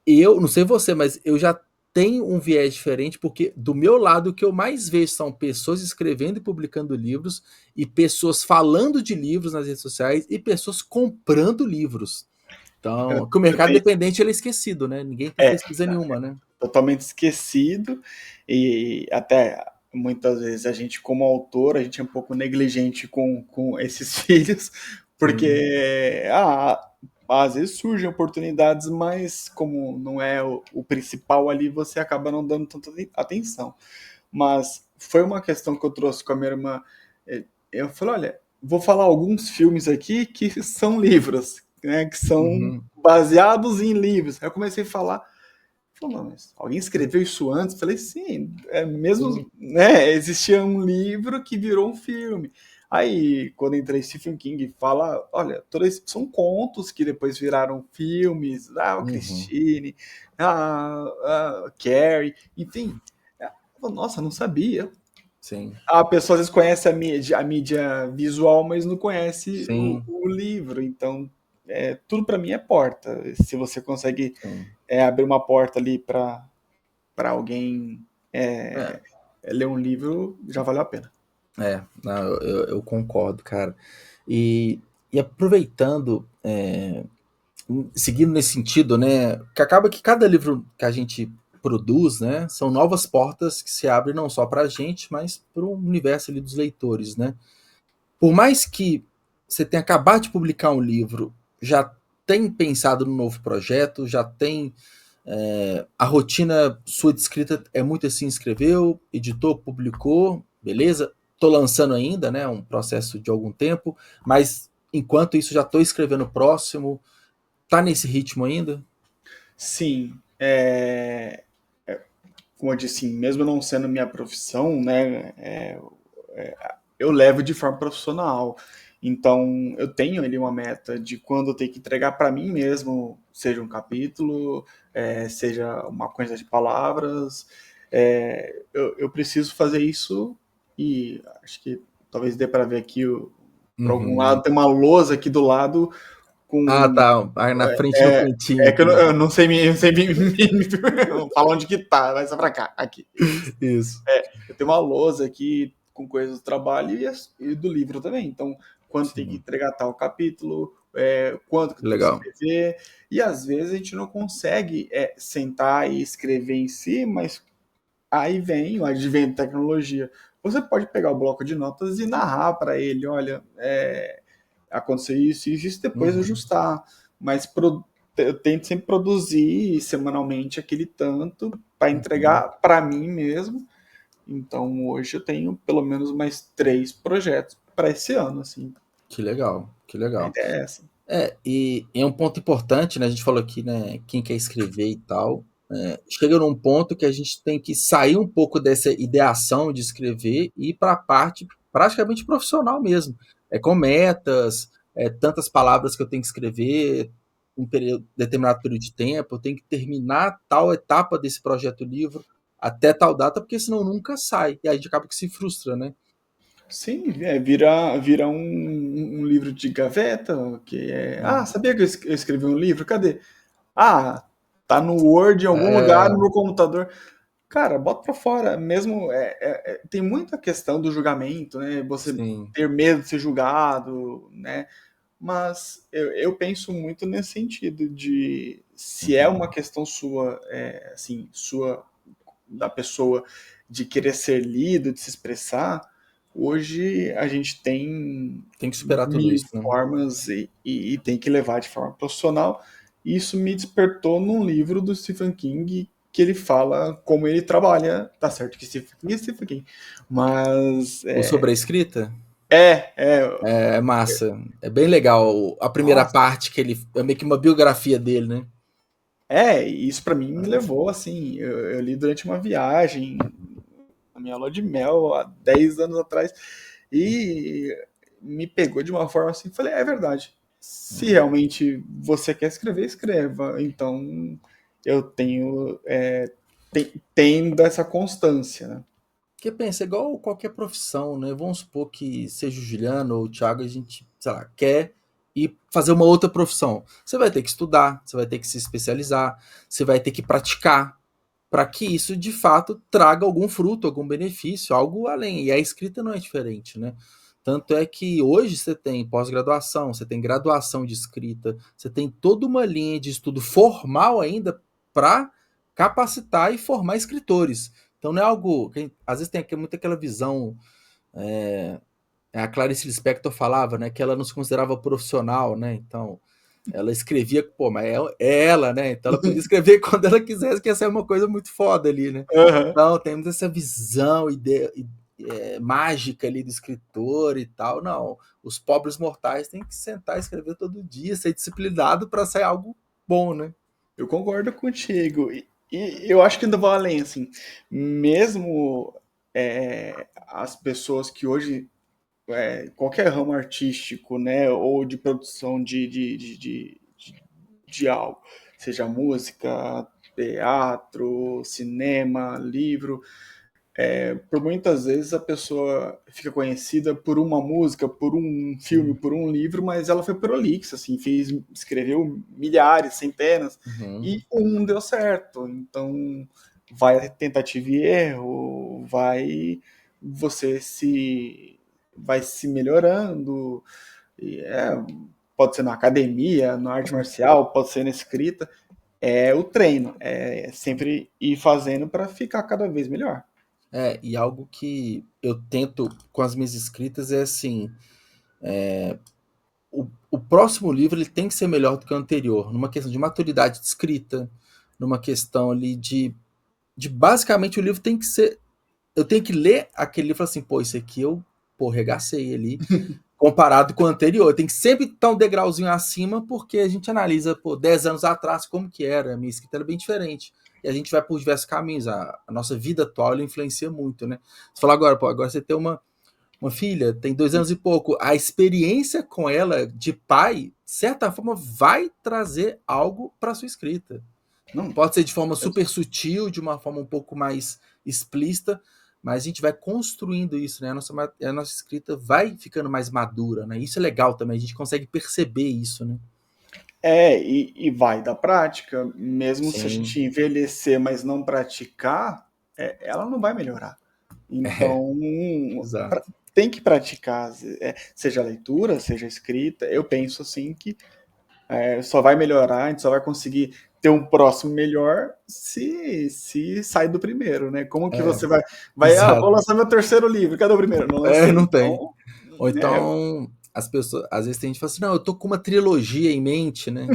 Eu, não sei você, mas eu já tenho um viés diferente, porque do meu lado o que eu mais vejo são pessoas escrevendo e publicando livros, e pessoas falando de livros nas redes sociais, e pessoas comprando livros. Eu, Então, que o eu mercado tenho, independente ele é esquecido, né? Ninguém tem pesquisa nenhuma, né? totalmente esquecido e até muitas vezes a gente como autor a gente é um pouco negligente com esses filhos Sim. porque às vezes surgem oportunidades, mas como não é o principal ali, você acaba não dando tanta atenção. Mas foi uma questão que eu trouxe com a minha irmã. Eu falei, olha, vou falar alguns filmes aqui que são livros, né, que são Uhum. baseados em livros. Aí eu comecei a falar, falou, mas alguém escreveu isso antes? Eu falei, sim, mesmo, Sim. né, existia um livro que virou um filme. Aí, quando entrei Stephen King, fala, olha, todos esses são contos que depois viraram filmes, o Uhum. Christine, Carrie, enfim. Nossa, não sabia. Sim. A pessoa às vezes conhece a mídia visual, mas não conhece o, Sim. o livro. Então, tudo para mim é porta. Se você consegue Sim. abrir uma porta ali para alguém É, ler um livro, já valeu a pena. não, eu concordo, cara. E aproveitando, seguindo nesse sentido, né, que acaba que cada livro que a gente produz, né, são novas portas que se abrem não só para a gente, mas para o universo ali dos leitores, né. Por mais que você tenha acabado de publicar um livro, já tem pensado no novo projeto, já tem a rotina sua de escrita é muito assim, escreveu, editou, publicou, beleza? Tô lançando ainda, né, um processo de algum tempo, mas enquanto isso já tô escrevendo o próximo. Tá nesse ritmo ainda? Sim, como eu disse, mesmo não sendo minha profissão, né, eu levo de forma profissional. Então, eu tenho ali uma meta de quando eu tenho que entregar para mim mesmo, seja um capítulo, seja uma coisa de palavras, eu preciso fazer isso e acho que talvez dê para ver aqui, por algum lado, Uhum. tem uma lousa aqui do lado Ah, com tá. Aí na frente no é, cantinho que eu aqui. não, eu não sei falar onde que tá, vai só pra cá, aqui. Isso. Eu tenho uma lousa aqui com coisas do trabalho e do livro também. Então, quando tem que Sim. entregar tal capítulo, quanto que tem que Legal. escrever. E às vezes a gente não consegue sentar e escrever em si, mas aí vem o advento da tecnologia. Você pode pegar o bloco de notas e narrar para ele, olha, aconteceu isso, isso, isso, depois Uhum. ajustar. Mas eu tento sempre produzir semanalmente aquele tanto para Uhum. entregar para mim mesmo. Então hoje eu tenho pelo menos mais 3 projetos para esse ano, assim. Que legal, que A legal. ideia é essa. E é um ponto importante, né? A gente falou aqui, né? Quem quer escrever e tal. Chega num ponto que a gente tem que sair um pouco dessa ideação de escrever e ir para a parte praticamente profissional mesmo. Com metas, tantas palavras que eu tenho que escrever, determinado período de tempo, eu tenho que terminar tal etapa desse projeto livro até tal data, porque senão nunca sai. E aí a gente acaba que se frustra, né? Sim, vira um livro de gaveta, que sabia que eu escrevi um livro? Cadê? Ah, tá no Word em algum lugar no É, meu computador. Cara, bota pra fora. Mesmo tem muita questão do julgamento, né? Você sim. ter medo de ser julgado, né? Mas eu penso muito nesse sentido de se é uma Uhum. questão sua, assim, sua da pessoa de querer ser lido, de se expressar. Hoje a gente tem Tem que superar tudo mil isso, né? formas e tem que levar de forma profissional. Isso me despertou num livro do Stephen King que ele fala como ele trabalha. Tá certo que Stephen King é Stephen King, mas O sobre a escrita? é, é, É massa. É bem legal. A primeira nossa, parte que ele. É meio que uma biografia dele, né? isso para mim me levou assim. Eu li durante uma viagem, a minha lua de mel, há 10 anos atrás, e me pegou de uma forma assim, falei, é verdade. Se realmente você quer escrever, escreva. Então eu tenho tendo essa constância, né? Porque pensa, é igual qualquer profissão, né? Vamos supor que seja o Juliano ou o Thiago, a gente, sei lá, quer ir fazer uma outra profissão. Você vai ter que estudar, você vai ter que se especializar, você vai ter que praticar para que isso de fato traga algum fruto, algum benefício, algo além. E a escrita não é diferente, né? Tanto é que hoje você tem pós-graduação, você tem graduação de escrita, você tem toda uma linha de estudo formal ainda para capacitar e formar escritores. Então não é algo que às vezes tem muito aquela visão. é, a Clarice Lispector falava, né, que ela não se considerava profissional, né? Então ela escrevia, pô, mas é ela, né? Então ela podia escrever quando ela quisesse, que ia ser uma coisa muito foda ali, né? Uhum. Então temos essa visão mágica ali do escritor e tal. Não, os pobres mortais têm que sentar e escrever todo dia, ser disciplinado para sair algo bom, né? Eu concordo contigo. E eu acho que ainda vou além, assim. Mesmo as pessoas que hoje, qualquer ramo artístico, né, ou de produção de algo, seja música, teatro, cinema, livro, por muitas vezes a pessoa fica conhecida por uma música, por um filme, Sim. por um livro, mas ela foi prolixa, assim, escreveu milhares, centenas, Uhum. e um deu certo. Então, vai tentativa e erro, você se vai se melhorando. E pode ser na academia, na arte marcial, pode ser na escrita. É o treino, é sempre ir fazendo para ficar cada vez melhor. E algo que eu tento com as minhas escritas é assim: o próximo livro ele tem que ser melhor do que o anterior, numa questão de maturidade de escrita, numa questão ali de basicamente o livro tem que ser. Eu tenho que ler aquele livro assim, pô, isso aqui eu, pô, regacei ali. comparado com o anterior. Tem que sempre estar um degrauzinho acima, porque a gente analisa, 10 anos atrás, como que era, a minha escrita era bem diferente. E a gente vai por diversos caminhos. A nossa vida atual ela influencia muito, né? Você fala agora, agora você tem uma filha, tem 2 anos e pouco, a experiência com ela de pai, de certa forma, vai trazer algo para sua escrita. Não, pode ser de forma super sutil, de uma forma um pouco mais explícita, mas a gente vai construindo isso, né? A nossa escrita vai ficando mais madura, né? Isso é legal também, a gente consegue perceber isso, né? E vai da prática, mesmo se a Sim. gente envelhecer, mas não praticar, ela não vai melhorar. Então, Exato. tem que praticar, seja leitura, seja escrita. Eu penso assim que só vai melhorar, a gente só vai conseguir ter um próximo melhor se sai do primeiro, né? Como que você vai vou lançar meu terceiro livro, cadê o primeiro? Não lancei. Não então, tem. Ou então, as pessoas, às vezes tem gente que fala assim, não, eu tô com uma trilogia em mente, né?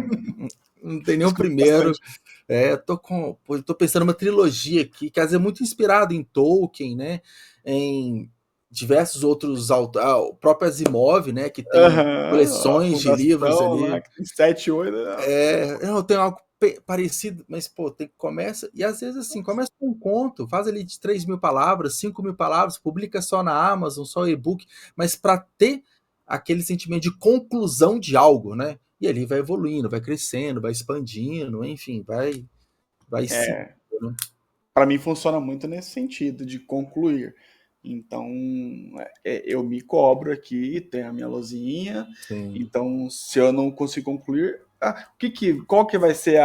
Não tem nem o primeiro. Eu tô pensando uma trilogia aqui, que às vezes é muito inspirado em Tolkien, né? Em diversos outros autores, o próprio Asimov, né? Que tem a coleções de livros fundação lá, ali. que tem 7, 8. Eu tenho algo parecido, mas começa, e às vezes assim, começa com um conto, faz ali de 3.000 palavras, 5.000 palavras, publica só na Amazon, só e-book, mas para ter aquele sentimento de conclusão de algo, né? E ali vai evoluindo, vai crescendo, vai expandindo, enfim, vai seguindo, né? Para mim funciona muito nesse sentido de concluir. Então, eu me cobro aqui, tenho a minha lozinha. Sim. Então, se eu não consigo concluir, qual que vai ser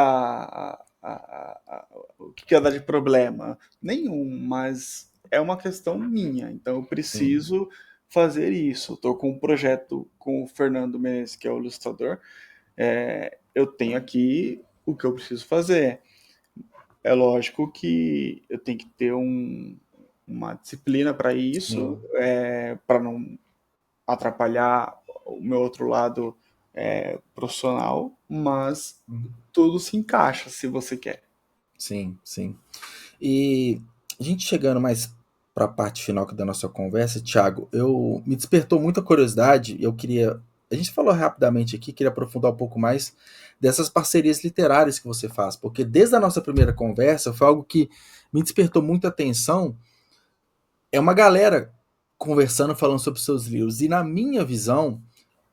o que vai dar de problema? Nenhum, mas é uma questão minha. Então, eu Sim. preciso fazer isso. Estou com um projeto com o Fernando Menezes, que é o ilustrador. Eu tenho aqui o que eu preciso fazer. É lógico que eu tenho que ter uma disciplina para isso, Sim. para não atrapalhar o meu outro lado profissional, mas tudo se encaixa se você quer. Sim, sim. E a gente chegando mais para a parte final da nossa conversa, Thiago, me despertou muita curiosidade e eu queria. A gente falou rapidamente aqui, queria aprofundar um pouco mais dessas parcerias literárias que você faz, porque desde a nossa primeira conversa foi algo que me despertou muita atenção. É uma galera conversando, falando sobre seus livros, e na minha visão,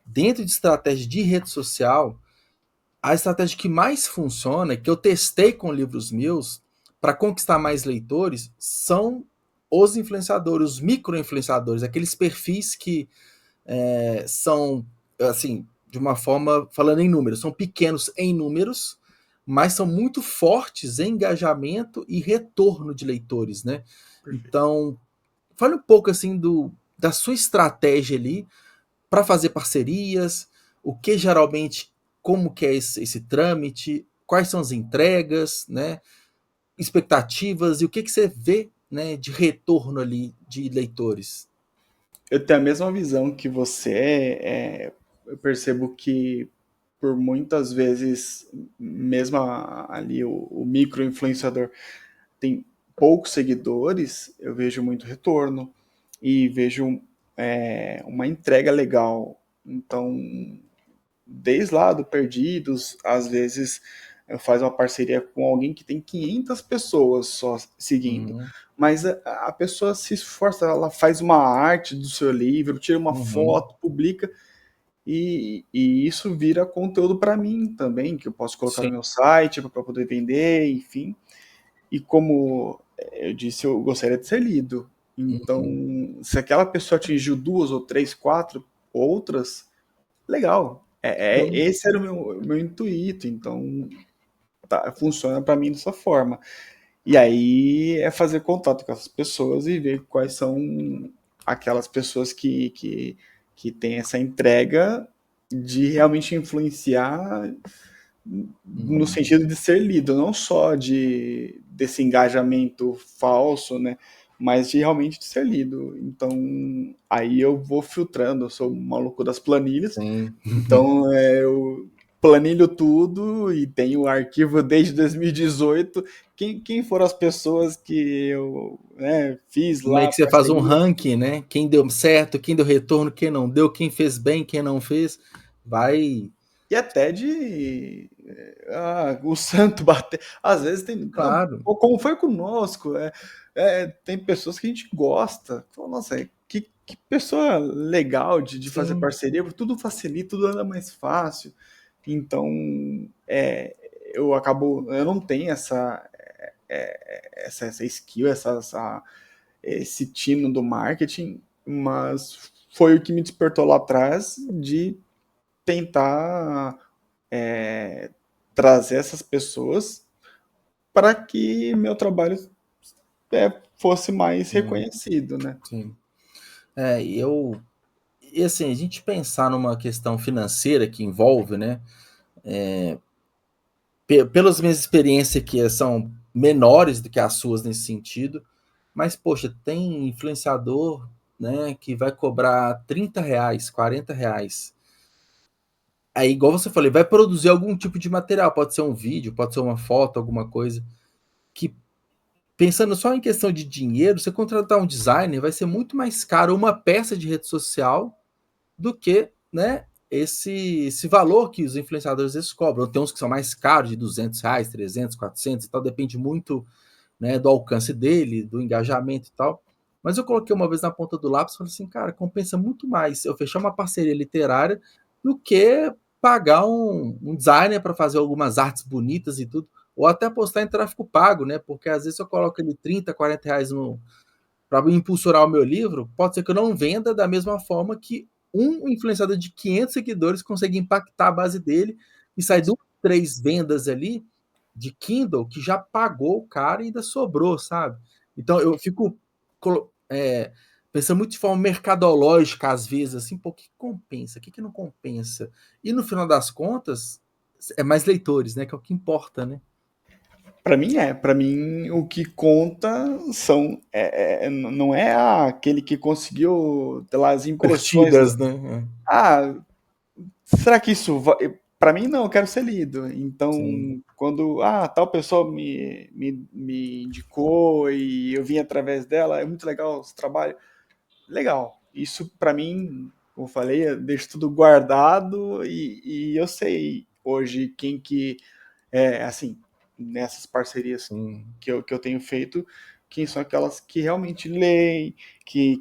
dentro de estratégia de rede social, a estratégia que mais funciona, que eu testei com livros meus, para conquistar mais leitores, são os influenciadores, os micro-influenciadores, aqueles perfis que são, assim, de uma forma, falando em números, são pequenos em números, mas são muito fortes em engajamento e retorno de leitores, né? Perfeito. Então, fale um pouco, assim, da sua estratégia ali, para fazer parcerias, o que geralmente, como que é esse trâmite, quais são as entregas, né, expectativas e o que você vê, né, de retorno ali de leitores. Eu tenho a mesma visão que você. Eu percebo que por muitas vezes, mesmo ali o micro influenciador tem poucos seguidores, eu vejo muito retorno e vejo uma entrega legal. Então, desde lá do Perdidos, às vezes eu faço uma parceria com alguém que tem 500 pessoas só seguindo. Uhum. Mas a pessoa se esforça, ela faz uma arte do seu livro, tira uma Uhum. foto, publica, e isso vira conteúdo para mim também, que eu posso colocar Sim. no meu site para poder vender, enfim. E como eu disse, eu gostaria de ser lido. Então, Uhum. se aquela pessoa atingiu 2 ou 3, 4 outras, legal. Sim. Esse era o meu intuito. Então, funciona para mim dessa forma. E aí é fazer contato com essas pessoas e ver quais são aquelas pessoas que têm essa entrega de realmente influenciar no Uhum. sentido de ser lido, não só desse engajamento falso, né? Mas de realmente de ser lido. Então, aí eu vou filtrando, eu sou o maluco das planilhas. Sim. Então, eu planilho tudo e tenho o arquivo desde 2018. Quem foram as pessoas que eu, né, fiz Como é lá que você faz um parceria? ranking, né? Quem deu certo, quem deu retorno, quem não deu, quem fez bem, quem não fez, vai, E até de o santo bater. Às vezes tem. Não, claro, como foi conosco, tem pessoas que a gente gosta. Fala, nossa, que pessoa legal de fazer sim, parceria, porque tudo facilita, tudo anda mais fácil. Então, eu acabo. Eu não tenho essa skill, esse tino do marketing, mas foi o que me despertou lá atrás de tentar trazer essas pessoas para que meu trabalho fosse mais sim, reconhecido, né? sim. E assim, a gente pensar numa questão financeira que envolve, né? Pelas minhas experiências que são menores do que as suas nesse sentido, mas, poxa, tem influenciador, né, que vai cobrar R$ 30, R$ 40. Aí, igual você falou, vai produzir algum tipo de material, pode ser um vídeo, pode ser uma foto, alguma coisa, que pensando só em questão de dinheiro, você contratar um designer vai ser muito mais caro uma peça de rede social do que, né, esse valor que os influenciadores às vezes cobram. Tem uns que são mais caros, de R$ 200, 300, 400 e tal, depende muito, né, do alcance dele, do engajamento e tal. Mas eu coloquei uma vez na ponta do lápis e falei assim, cara, compensa muito mais eu fechar uma parceria literária do que pagar um designer para fazer algumas artes bonitas e tudo, ou até postar em tráfego pago, né? Porque às vezes eu coloco ali 30, R$ 40 no, para impulsionar o meu livro, pode ser que eu não venda da mesma forma que um influenciador de 500 seguidores consegue impactar a base dele e sai 2, 3 vendas ali de Kindle que já pagou o cara e ainda sobrou, sabe? Então eu fico pensando muito de forma mercadológica às vezes, assim, pô, o que compensa, o que não compensa? E no final das contas, é mais leitores, né? Que é o que importa, né? Para mim o que conta não é aquele que conseguiu ter lá as impressões. Curtidas, né? Ah, será que isso vai. Para mim, não, eu quero ser lido. Então, Sim, quando tal pessoa me indicou e eu vim através dela, é muito legal esse trabalho. Legal. Isso, para mim, como eu falei, eu deixo tudo guardado e eu sei hoje quem que, assim, nessas parcerias sim. que eu tenho feito, quem são aquelas que realmente leem, Uhum.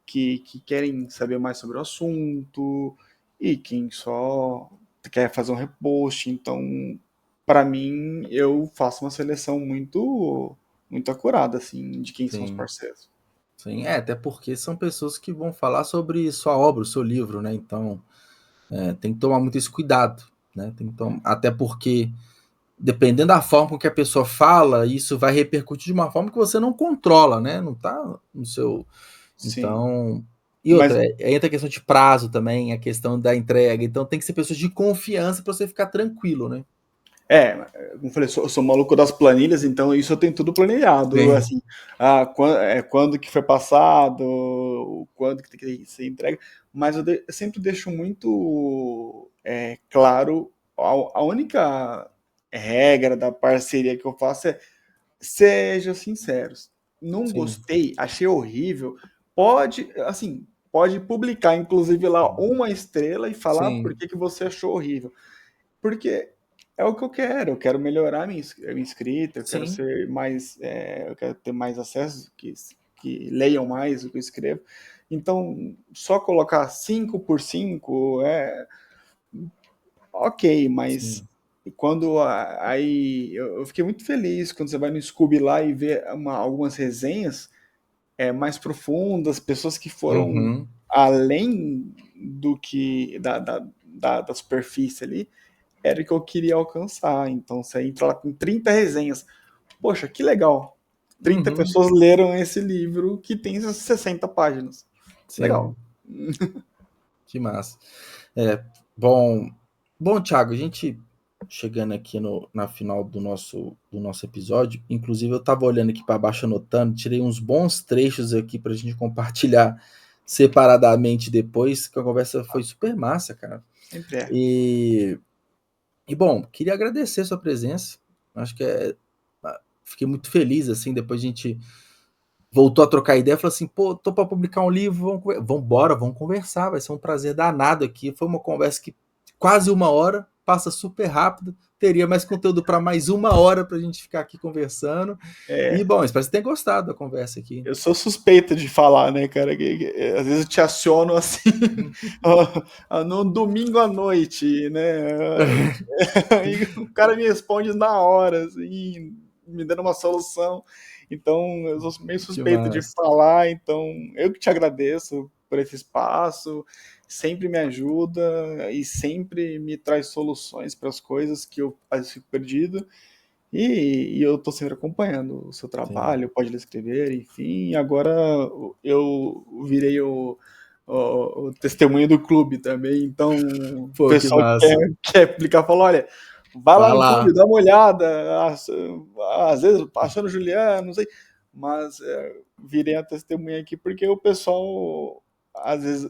que querem saber mais sobre o assunto e quem só quer fazer um repost. Então, para mim, eu faço uma seleção muito acurada, assim, de quem são os Sim. parceiros. Sim, até porque são pessoas que vão falar sobre sua obra, o seu livro, né? Então, tem que tomar muito esse cuidado, né? Até porque, dependendo da forma com que a pessoa fala, isso vai repercutir de uma forma que você não controla, né? Não tá no seu. Sim. Então. E Mas outra, entra a questão de prazo também, a questão da entrega. Então, tem que ser pessoas de confiança para você ficar tranquilo, né? Como eu falei, sou maluco das planilhas, então isso eu tenho tudo planilhado, Sim, assim, quando que foi passado, quando que tem que ser entregue, mas eu sempre deixo muito claro, a única regra da parceria que eu faço é sejam sinceros. Não sim, gostei, achei horrível, pode publicar, inclusive lá, uma estrela e falar por sim, que você achou horrível. Porque é o que eu quero melhorar minha escrita, eu quero sim, ser mais, eu quero ter mais acesso, que leiam mais o que eu escrevo. Então, só colocar 5 por 5 ok, mas sim. quando aí eu fiquei muito feliz quando você vai no Scooby lá e vê algumas resenhas mais profundas, pessoas que foram Uhum. além do que da superfície ali, era o que eu queria alcançar. Então você entra lá com 30 resenhas. Poxa, que legal. 30 Uhum. pessoas leram esse livro que tem 60 páginas. Sim, Legal. que massa. É, bom, bom, Thiago, a gente chegando aqui na final do nosso episódio, inclusive eu estava olhando aqui para baixo anotando, tirei uns bons trechos aqui para a gente compartilhar separadamente depois, que a conversa foi super massa, cara. Sempre é. E E, bom, queria agradecer a sua presença. Acho que fiquei muito feliz, assim, depois a gente voltou a trocar ideia, falou assim, pô, tô para publicar um livro, vamos conversar, vai ser um prazer danado aqui. Foi uma conversa que quase 1 hora, passa super rápido, teria mais conteúdo para mais 1 hora para a gente ficar aqui conversando. E, bom, espero que você tenha gostado da conversa aqui. Eu sou suspeito de falar, né, cara? Às vezes eu te aciono assim, no domingo à noite, né? E o cara me responde na hora, assim, me dando uma solução. Então, eu sou meio suspeito de falar, então eu que te agradeço por esse espaço, sempre me ajuda e sempre me traz soluções para as coisas que eu às vezes fico perdido. E eu estou sempre acompanhando o seu trabalho, pode escrever, enfim. Agora eu virei o testemunho do clube também, então o Pô, que pessoal massa. quer aplicar, falou, olha, vai lá no clube, dá uma olhada, às vezes achando Juliano, não sei, mas virei a testemunha aqui porque o pessoal às vezes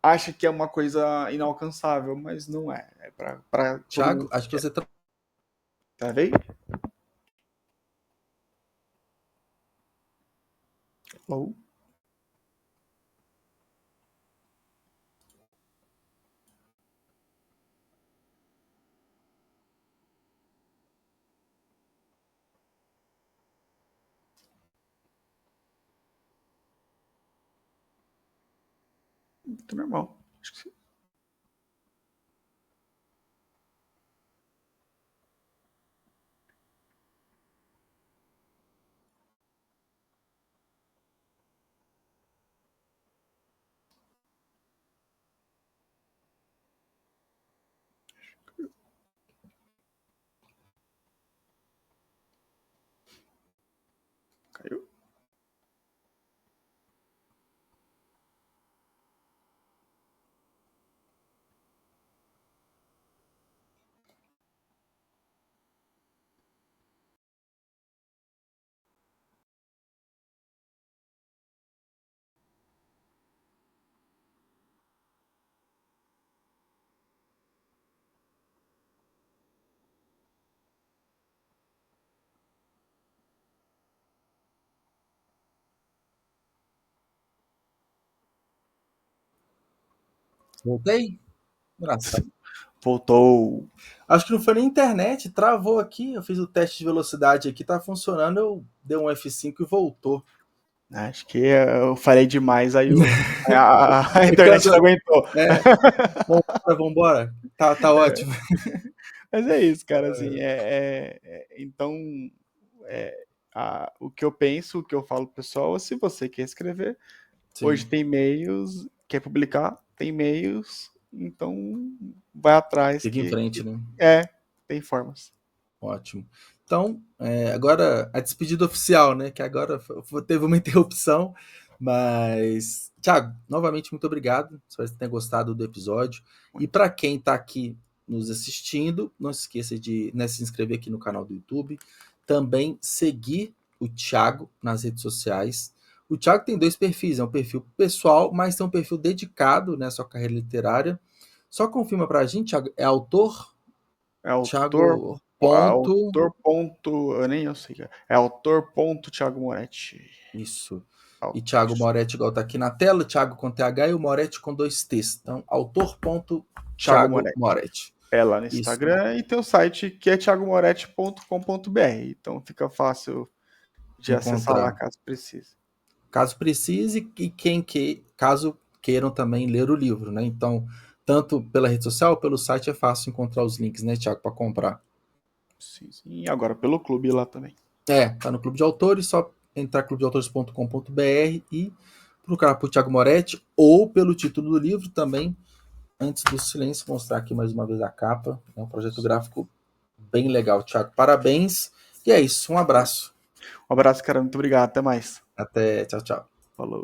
acha que é uma coisa inalcançável, mas não é. É para Thiago, acho que você tá vendo? Oh. Muito normal. Acho que sim. Caiu. voltei? Engraçado. Voltou. Acho que não foi nem internet, travou aqui. Eu fiz o teste de velocidade aqui, tá funcionando. Eu dei um F5 e voltou. Acho que eu falei demais, aí a internet não aguentou. Vambora. Tá ótimo. Mas é isso, cara. Assim, então, o que eu penso, o que eu falo pro pessoal, se você quer escrever, hoje tem meios, quer publicar, tem meios, então vai atrás. Fica em frente, né? Tem formas. Ótimo. Então, agora a despedida oficial, né? Que agora teve uma interrupção, mas Thiago, novamente muito obrigado. Espero que você tenha gostado do episódio. E para quem está aqui nos assistindo, não se esqueça de, né, se inscrever aqui no canal do YouTube, também seguir o Thiago nas redes sociais. O Thiago tem 2 perfis, é um perfil pessoal, mas tem um perfil dedicado, né, à sua carreira literária. Só confirma para a gente, Thiago, é autor? É autor. Thiago. Autor. Eu nem eu sei. É autor. Thiago Moretti. Isso. E Thiago Moretti, igual tá aqui na tela, Thiago com TH e o Moretti com 2 T's. Então, autor.Thiago Moretti. É lá no Instagram. Isso. E tem o site que é thiagomoretti.com.br. Então fica fácil de acessar lá caso precise. Caso precise e caso queiram também ler o livro, né? Então, tanto pela rede social, pelo site é fácil encontrar os links, né, Thiago, para comprar. Sim. E agora pelo clube lá também. Tá no Clube de Autores, só entrar clubedeautores.com.br e procurar por Thiago Moretti ou pelo título do livro também. Antes do silêncio, mostrar aqui mais uma vez a capa. É um projeto gráfico bem legal, Thiago. Parabéns. E é isso. Um abraço. Um abraço, cara. Muito obrigado. Até mais. Até. Tchau, tchau. Falou.